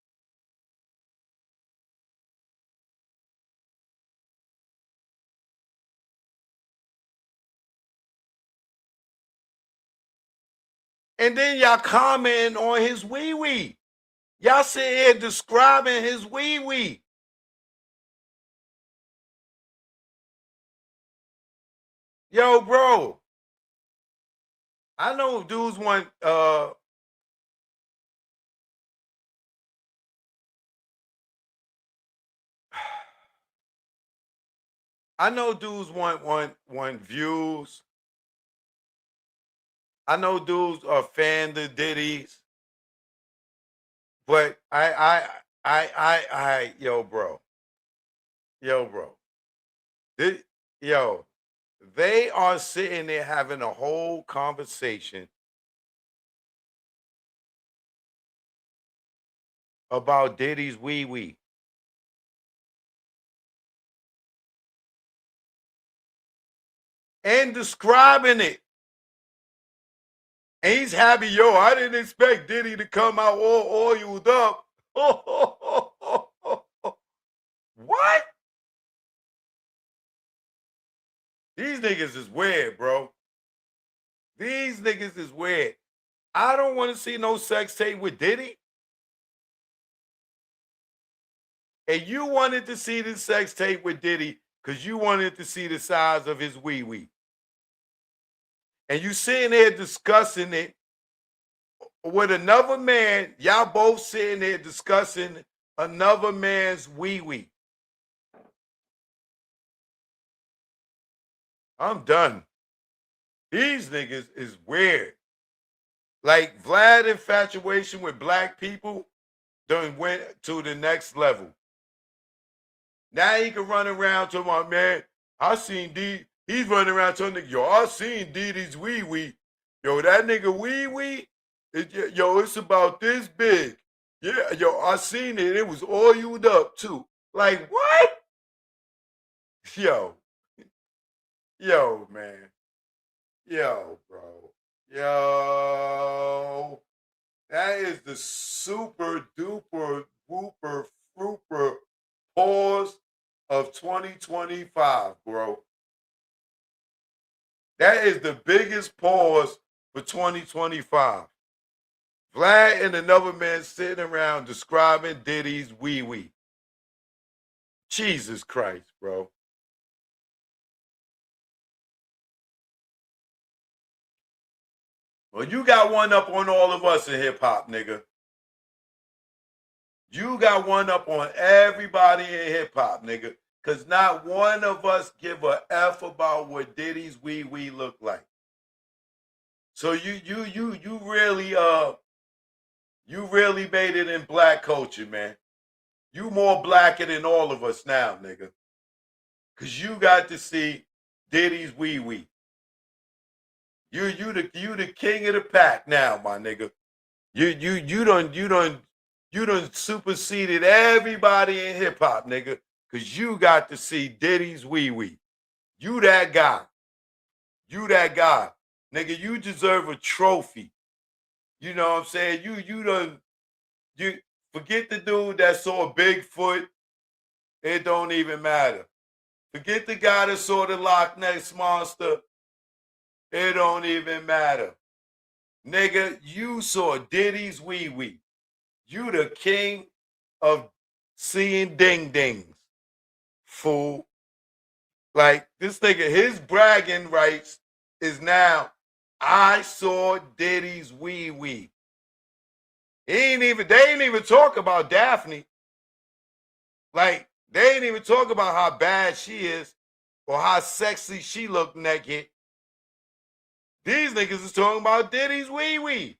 And then y'all commenting on his wee-wee. Y'all sit here describing his wee-wee. Yo, bro. I know dudes want I know dudes want views. I know dudes are fan of Diddy's. But yo, bro. Yo, bro. Yo, they are sitting there having a whole conversation about Diddy's wee-wee. And describing it. And he's happy, yo, I didn't expect Diddy to come out all oiled up. What? These niggas is weird, bro. These niggas is weird. I don't want to see no sex tape with Diddy. And you wanted to see the sex tape with Diddy because you wanted to see the size of his wee-wee. And you sitting there discussing it with another man. Y'all both sitting there discussing another man's wee-wee. I'm done. These niggas is weird. Like Vlad infatuation with black people done went to the next level. Now he can run around to my man. I seen D. He's running around telling nigga, yo, I seen Diddy's wee-wee. Yo, that nigga wee-wee, yo, it's about this big. Yeah, yo, I seen it. It was oiled up too. Like, what? Yo, man. Yo, bro. Yo. That is the super duper whooper frooper pause of 2025, bro. That is the biggest pause for 2025. Vlad and another man sitting around describing Diddy's wee-wee. Jesus Christ, bro. Well, you got one up on all of us in hip-hop, nigga. You got one up on everybody in hip-hop, nigga. Because not one of us give a F about what Diddy's wee-wee look like. So you really made it in black culture, man. You more blacker than all of us now, nigga. Cause you got to see Diddy's wee-wee. You the king of the pack now, my nigga. You done superseded everybody in hip hop, nigga. Cause you got to see Diddy's wee-wee. You that guy. You that guy. Nigga, you deserve a trophy. You know what I'm saying? You forget the dude that saw Bigfoot. It don't even matter. Forget the guy that saw the Loch Ness Monster. It don't even matter. Nigga, you saw Diddy's wee-wee. You the king of seeing ding-dings. Fool. Like, this nigga, his bragging rights is now, I saw Diddy's wee-wee. They ain't even talk about Daphne. Like, they ain't even talk about how bad she is or how sexy she look naked. These niggas is talking about Diddy's wee-wee.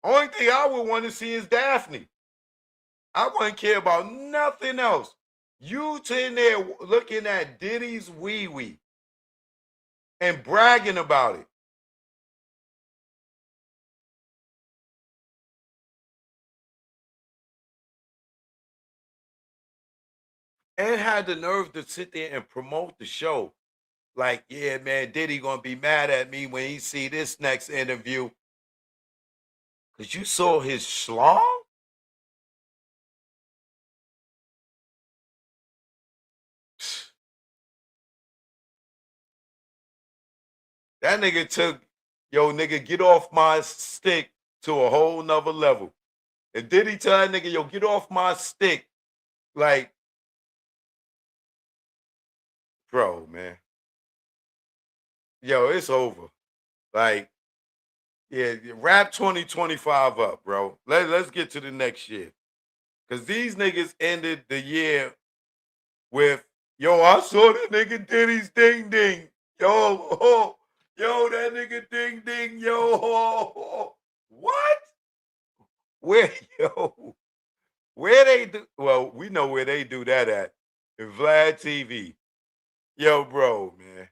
Only thing I would want to see is Daphne. I wouldn't care about nothing else. You sitting there looking at Diddy's wee-wee and bragging about it. and had the nerve to sit there and promote the show. Like, yeah, man, Diddy gonna be mad at me when he see this next interview. Cause you saw his schlong? That nigga took, yo, nigga, get off my stick to a whole nother level. And Diddy tell that nigga, yo, get off my stick. Like, bro, man. Yo, it's over. Like, yeah, wrap 2025 up, bro. Let's get to the next year. Because these niggas ended the year with, yo, I saw the nigga Diddy's ding ding. Yo, oh, yo, that nigga ding ding, yo. Oh, oh. What? Where, yo? Where they do? Well, we know where they do that at. In Vlad TV. Yo, bro, man.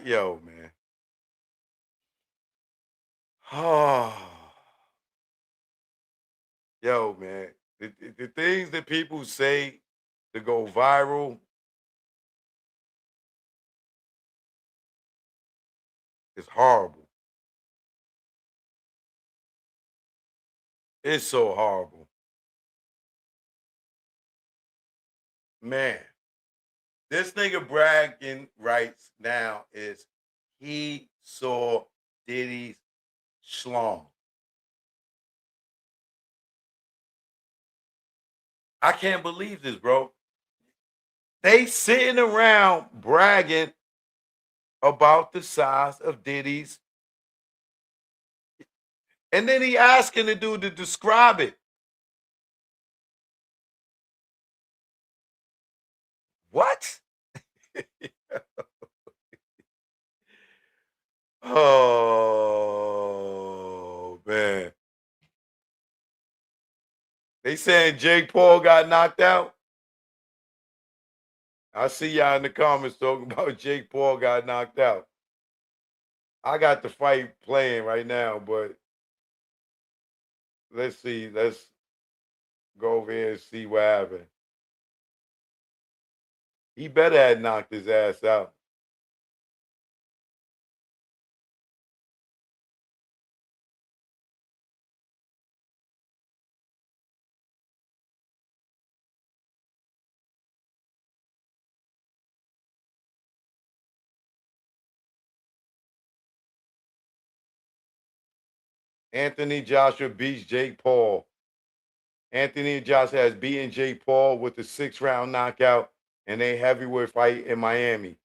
Yo, man. Oh. Yo, man. The things that people say to go viral is horrible. It's so horrible. Man. This nigga bragging rights now is he saw Diddy's schlong. I can't believe this, bro. They sitting around bragging about the size of Diddy's. And then he asking the dude to describe it. What? Oh, man. They saying Jake Paul got knocked out? I see y'all in the comments talking about Jake Paul got knocked out. I got the fight playing right now, but let's see. Let's go over here and see what happened. He better have knocked his ass out. Anthony Joshua beats Jake Paul. Anthony Joshua has beaten Jake Paul with a 6-round knockout in a heavyweight fight in Miami.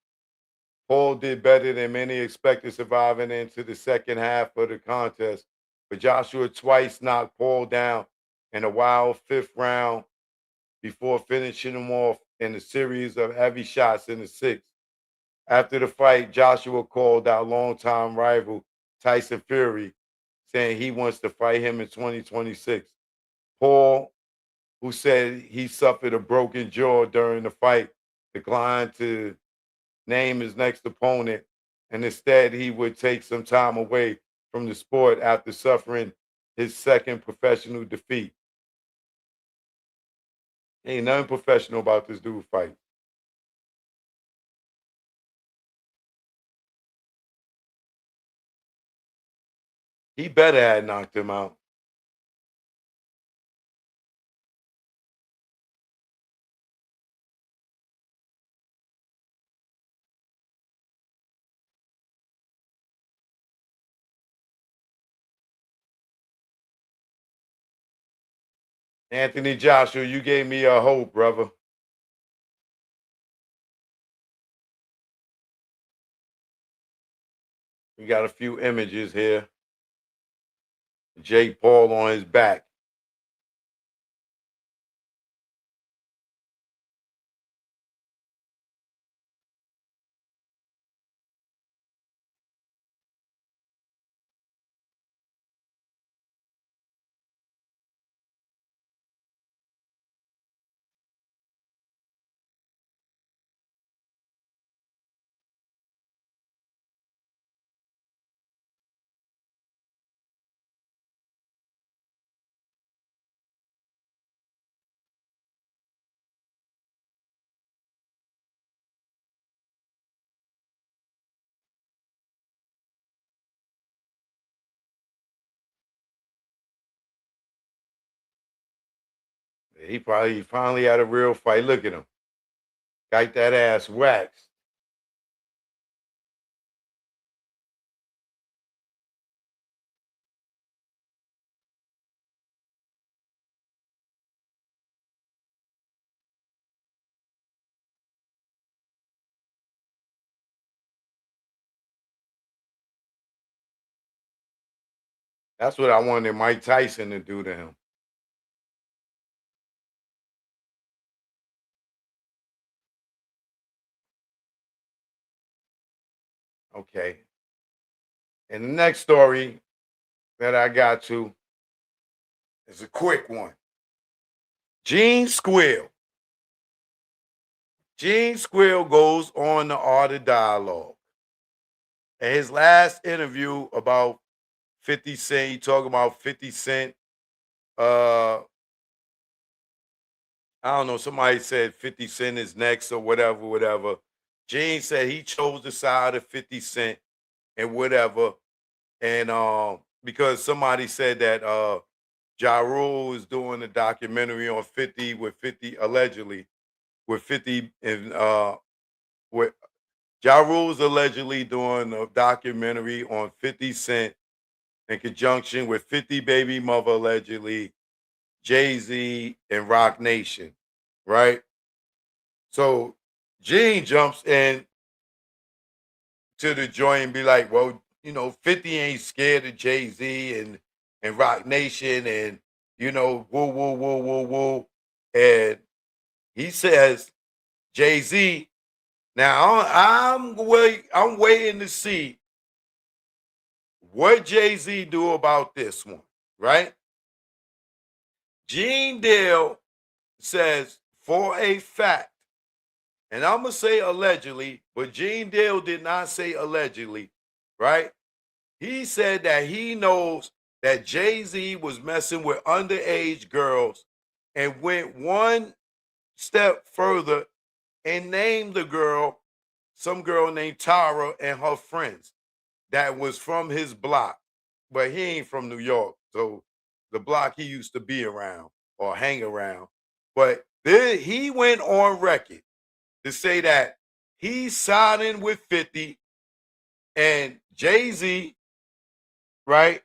Paul did better than many expected, surviving into the second half of the contest, but Joshua twice knocked Paul down in a wild 5th round before finishing him off in a series of heavy shots in the 6th. After the fight, Joshua called out longtime rival Tyson Fury, saying he wants to fight him in 2026. Paul, who said he suffered a broken jaw during the fight, declined to name his next opponent, and instead he would take some time away from the sport after suffering his second professional defeat. Ain't nothing professional about this dude fight. He better have knocked him out. Anthony Joshua, you gave me a hope, brother. We got a few images here. Jake Paul on his back. He probably finally had a real fight. Look at him. Got that ass waxed. That's what I wanted Mike Tyson to do to him. Okay. And the next story that I got to is a quick one. Gene Squill. Gene Squill goes on the Art of Dialogue. And his last interview about 50 Cent, he talking about 50 Cent. I don't know, somebody said 50 Cent is next or whatever. Gene said he chose the side of 50 Cent and whatever. And because somebody said that Ja Rule is doing a documentary on 50 with 50 allegedly with 50 and with Ja Rule's allegedly doing a documentary on 50 Cent in conjunction with 50 Baby Mother allegedly, Jay-Z and Rock Nation, right? So Gene jumps in to the joint and be like, well, 50 ain't scared of Jay-Z and Rock Nation and woo woo woo woo woo. And he says, Jay-Z, now I'm waiting to see what Jay-Z do about this one, right? Gene Deal says for a fact, and I'm gonna say allegedly, but Gene Deal did not say allegedly, right? He said that he knows that Jay-Z was messing with underage girls and went one step further and named the girl, some girl named Tara and her friends that was from his block. But he ain't from New York, so the block he used to be around or hang around. But he went on record to say that he's siding with 50 and Jay-Z, right?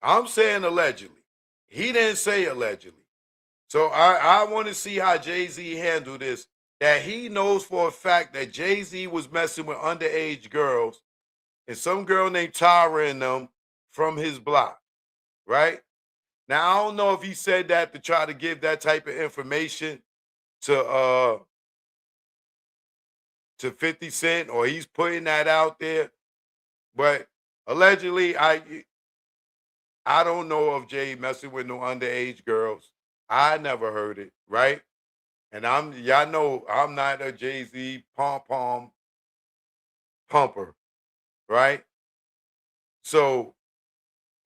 I'm saying allegedly. He didn't say allegedly. So I want to see how Jay-Z handled this, that he knows for a fact that Jay-Z was messing with underage girls and some girl named Tara and them from his block, right? Now, I don't know if he said that to try to give that type of information to 50 Cent, or he's putting that out there. But allegedly, I don't know of Jay messing with no underage girls. I never heard it, right? And y'all know I'm not a Jay-Z pom-pom pumper, right? So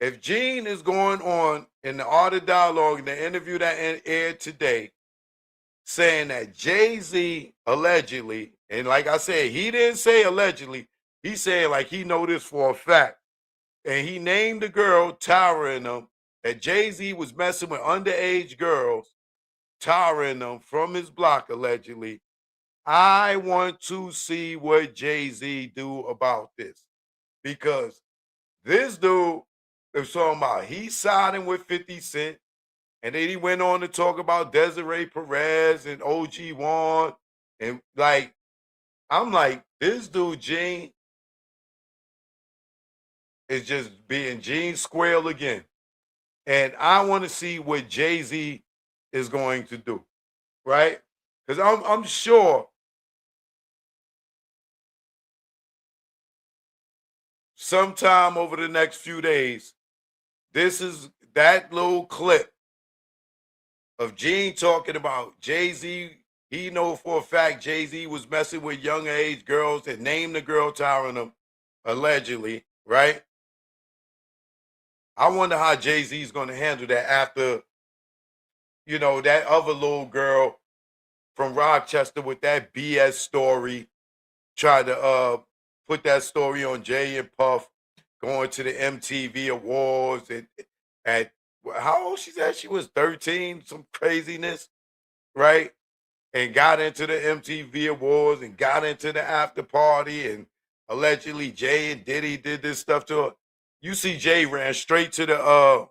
if Gene is going on in the Art of Dialogue, in the interview that aired today, saying that Jay-Z allegedly, and like I said, he didn't say allegedly, he said like he know this for a fact, and he named the girl Tara and them, that Jay-Z was messing with underage girls, Tara and them from his block allegedly. I want to see what Jay-Z do about this, because this dude is talking about he's siding with 50 Cent, and then he went on to talk about Desiree Perez and OG Wan, and like, I'm like, this dude Gene is just being Gene Square again. And I want to see what Jay-Z is going to do, right? Because I'm sure sometime over the next few days, this is that little clip of Gene talking about Jay-Z. He know for a fact Jay-Z was messing with young age girls and named the girl Tara them allegedly, right? I wonder how Jay-Z is going to handle that after, that other little girl from Rochester with that BS story, tried to put that story on Jay and Puff, going to the MTV Awards at how old she said? She was 13, some craziness, right? And got into the MTV Awards and got into the after party, and allegedly Jay and Diddy did this stuff to her. You see Jay ran straight to the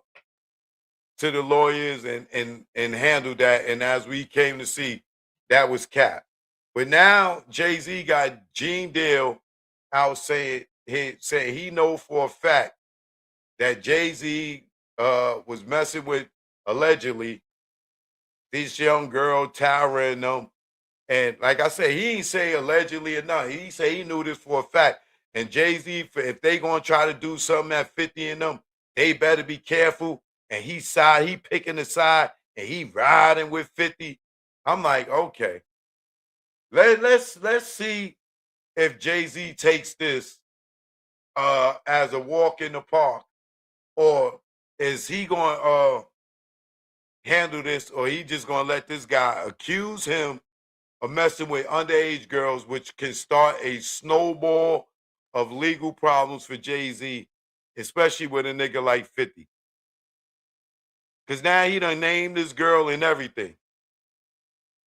lawyers and handled that. And as we came to see, that was cap. But now Jay-Z got Gene Deal out saying he know for a fact that Jay-Z was messing with, allegedly, this young girl, Tara, and them. And like I said, he ain't say allegedly or nothing. He say he knew this for a fact. And Jay-Z, if they gonna try to do something at 50 and them, they better be careful. And he picking the side, and he riding with 50. I'm like, okay. Let's see if Jay-Z takes this as a walk in the park, or is he going handle this, or he just going to let this guy accuse him of messing with underage girls, which can start a snowball of legal problems for Jay-Z, especially with a nigga like 50. Because now he done named this girl and everything,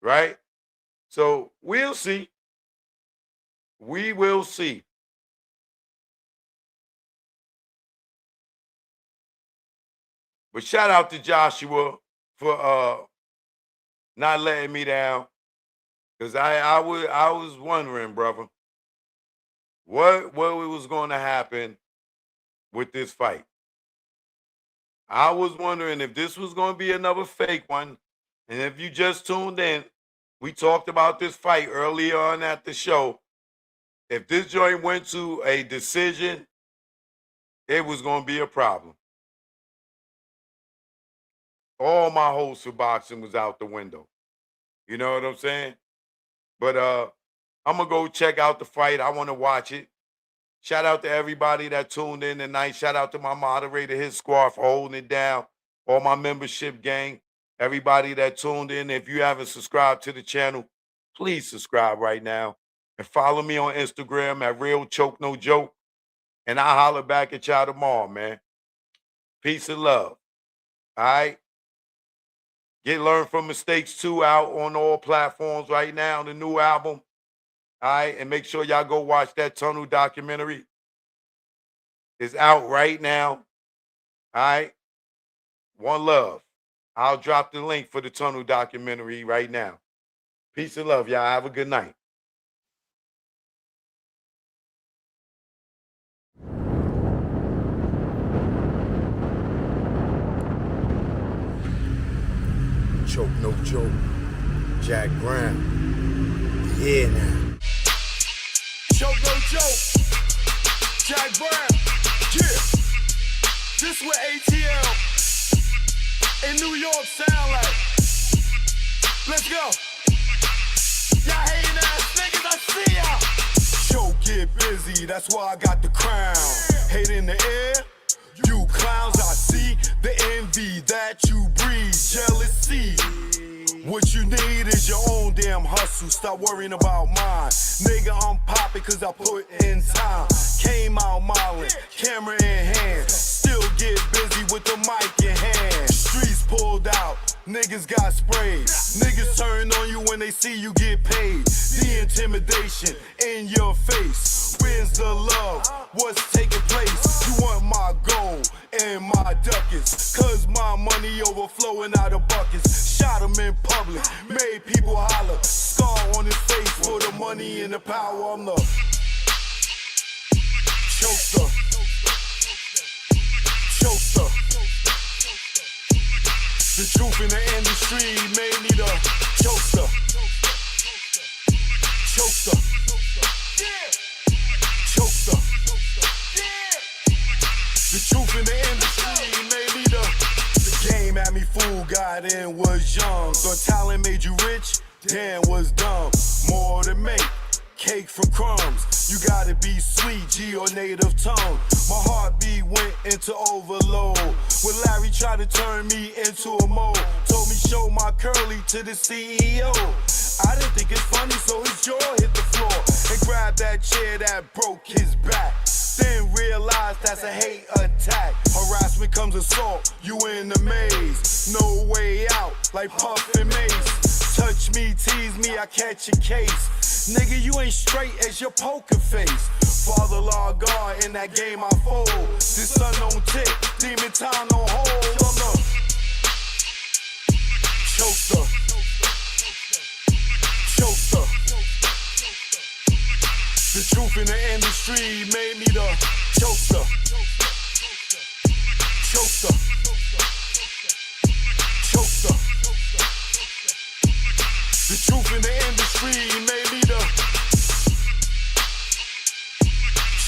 right? So we'll see. We will see. But shout out to Joshua for not letting me down. Because I was wondering, brother, what was going to happen with this fight. I was wondering if this was going to be another fake one. And if you just tuned in, we talked about this fight earlier on at the show. If this joint went to a decision, it was going to be a problem. All my hopes for boxing was out the window. You know what I'm saying? But I'm going to go check out the fight. I want to watch it. Shout out to everybody that tuned in tonight. Shout out to my moderator, his squad, for holding it down. All my membership gang. Everybody that tuned in. If you haven't subscribed to the channel, please subscribe right now. And follow me on Instagram at Real Choke No Joke. And I'll holler back at y'all tomorrow, man. Peace and love. All right? Get Learn From Mistakes 2 out on all platforms right now, the new album. All right? And make sure y'all go watch that Tunnel documentary. It's out right now. All right? One love. I'll drop the link for the Tunnel documentary right now. Peace and love, y'all. Have a good night. Choke No Joke, Jack Brown. Yeah, now. Choke No Joke, Jack Brown. Yeah. This what ATL in New York sound like. Let's go. Y'all hating ass niggas, I see y'all. Choke get busy, that's why I got the crown. Hate in the air. You clowns, I see the envy that you breed, jealousy. What you need is your own damn hustle. Stop worrying about mine. Nigga, I'm poppin' cause I put in time. Came out modeling, camera in hand. Still get busy with the mic in hand. Streets pulled out, niggas got sprayed. Niggas turn on you when they see you get paid. The intimidation in your face. Where's the love? What's taking place? You want my gold and my ducats, cause my money overflowing out of buckets. Shot him in public, made people holler. Scar on his face for the money and the power. I'm the chokester. Chokester. The truth in the industry may need a chokester. Chokester. Chokester. The truth in the industry may need a. The game had me fooled, got in, was young. Thought talent made you rich, damn, was dumb. More to make, cake from crumbs. You gotta be sweet, G or native tongue. My heartbeat went into overload. When Larry tried to turn me into a mole, told me show my curly to the CEO. I didn't think it's funny, so his jaw hit the floor and grabbed that chair that broke his back. Then realize that's a hate attack. Harassment comes assault, you in the maze. No way out, like Puff and Mace. Touch me, tease me, I catch a case. Nigga, you ain't straight as your poker face. Father law God, in that game I fold. This sun don't tick, demon time don't hold. I'm the chokester. Chokester. The truth in the industry made me the chokester. Chokester. Chokester. The truth in the industry made me the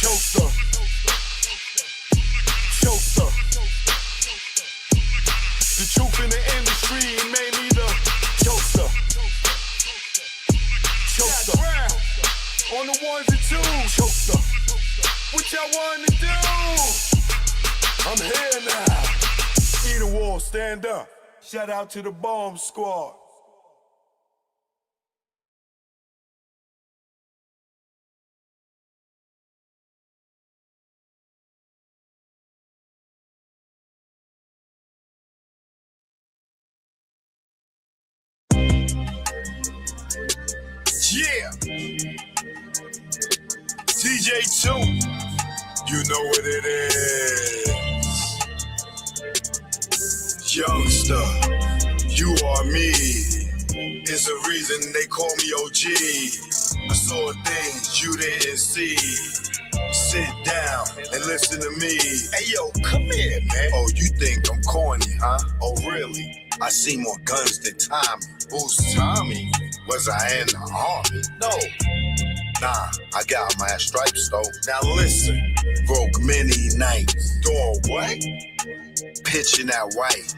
chokester. Chokester. The truth in the industry made me the chokester. Chokester. On the ones and twos, chokester. What y'all want to do? I'm here now. Eat a wall, stand up. Shout out to the bomb squad. Yeah. DJ2, you know what it is. Youngster, you are me. It's a reason they call me OG. I saw things you didn't see. Sit down and listen to me. Hey yo, come here, man. Oh, you think I'm corny, huh? Oh, really? I see more guns than Tommy. Who's Tommy? Was I in the army? No. Nah, I got my stripes though. Now listen, broke many nights. Doing what? Pitching that white.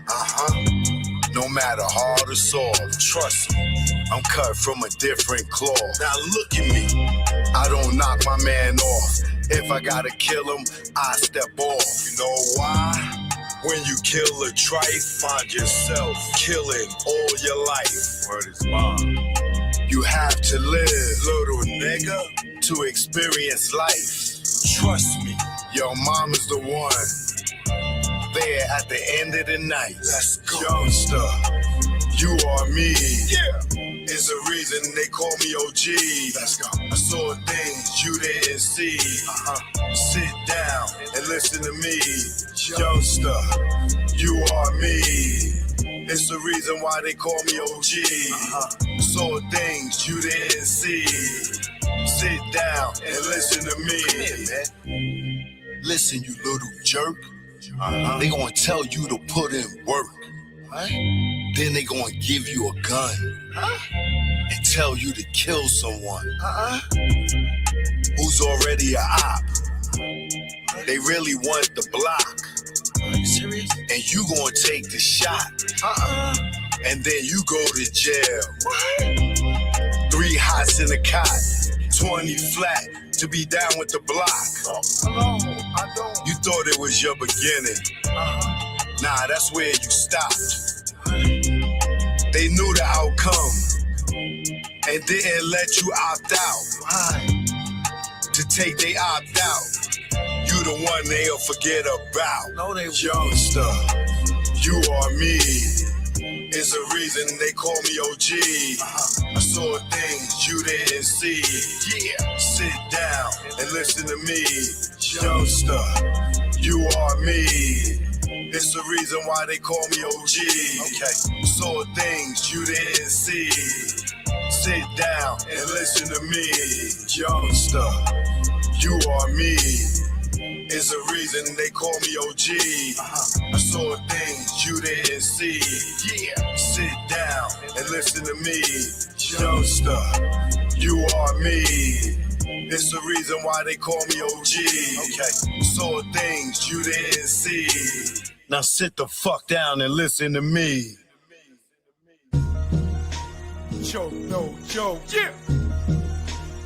No matter hard or soft, trust me, I'm cut from a different cloth. Now look at me, I don't knock my man off. If I gotta kill him, I step off. You know why? When you kill a trife, find yourself killing all your life. Word is bond. You have to live, little nigga, to experience life. Trust me, your mama's the one there at the end of the night. Let's go. Youngster, you are me. Yeah. It's a reason they call me OG. Let's go. I saw things you didn't see. Sit down and listen to me. Youngster, you are me. It's the reason why they call me OG. Saw things you didn't see. Sit down and listen to me. Come here, man. Listen, you little jerk. They gonna tell you to put in work. Then they gonna give you a gun and tell you to kill someone who's already a op. They really want the block. Are you serious? And you gonna take the shot. And then you go to jail. What? 3 hots in a cot, 20 flat to be down with the block. No, I don't. You thought it was your beginning. Nah, that's where you stopped. They knew the outcome and didn't let you opt out. To take they opt out. You the one they'll forget about. No, they youngster, you are me. It's a reason they call me OG. I saw things you didn't see. Yeah, sit down and listen to me. Youngster, you are me. It's the reason why they call me OG. Okay, saw things you didn't see. Sit down and listen to me. Youngster, you are me. It's a reason they call me OG. I saw things you didn't see. Yeah, sit down and listen to me. Youngster, you are me. It's the reason why they call me OG. Okay, saw things you didn't see. Now sit the fuck down and listen to me. Choke, no joke. Yeah.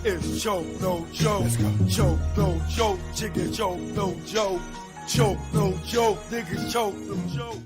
It's choke, no joke. Choke, no joke. Chicken choke, no joke. Choke, no joke. Niggas choke, no joke.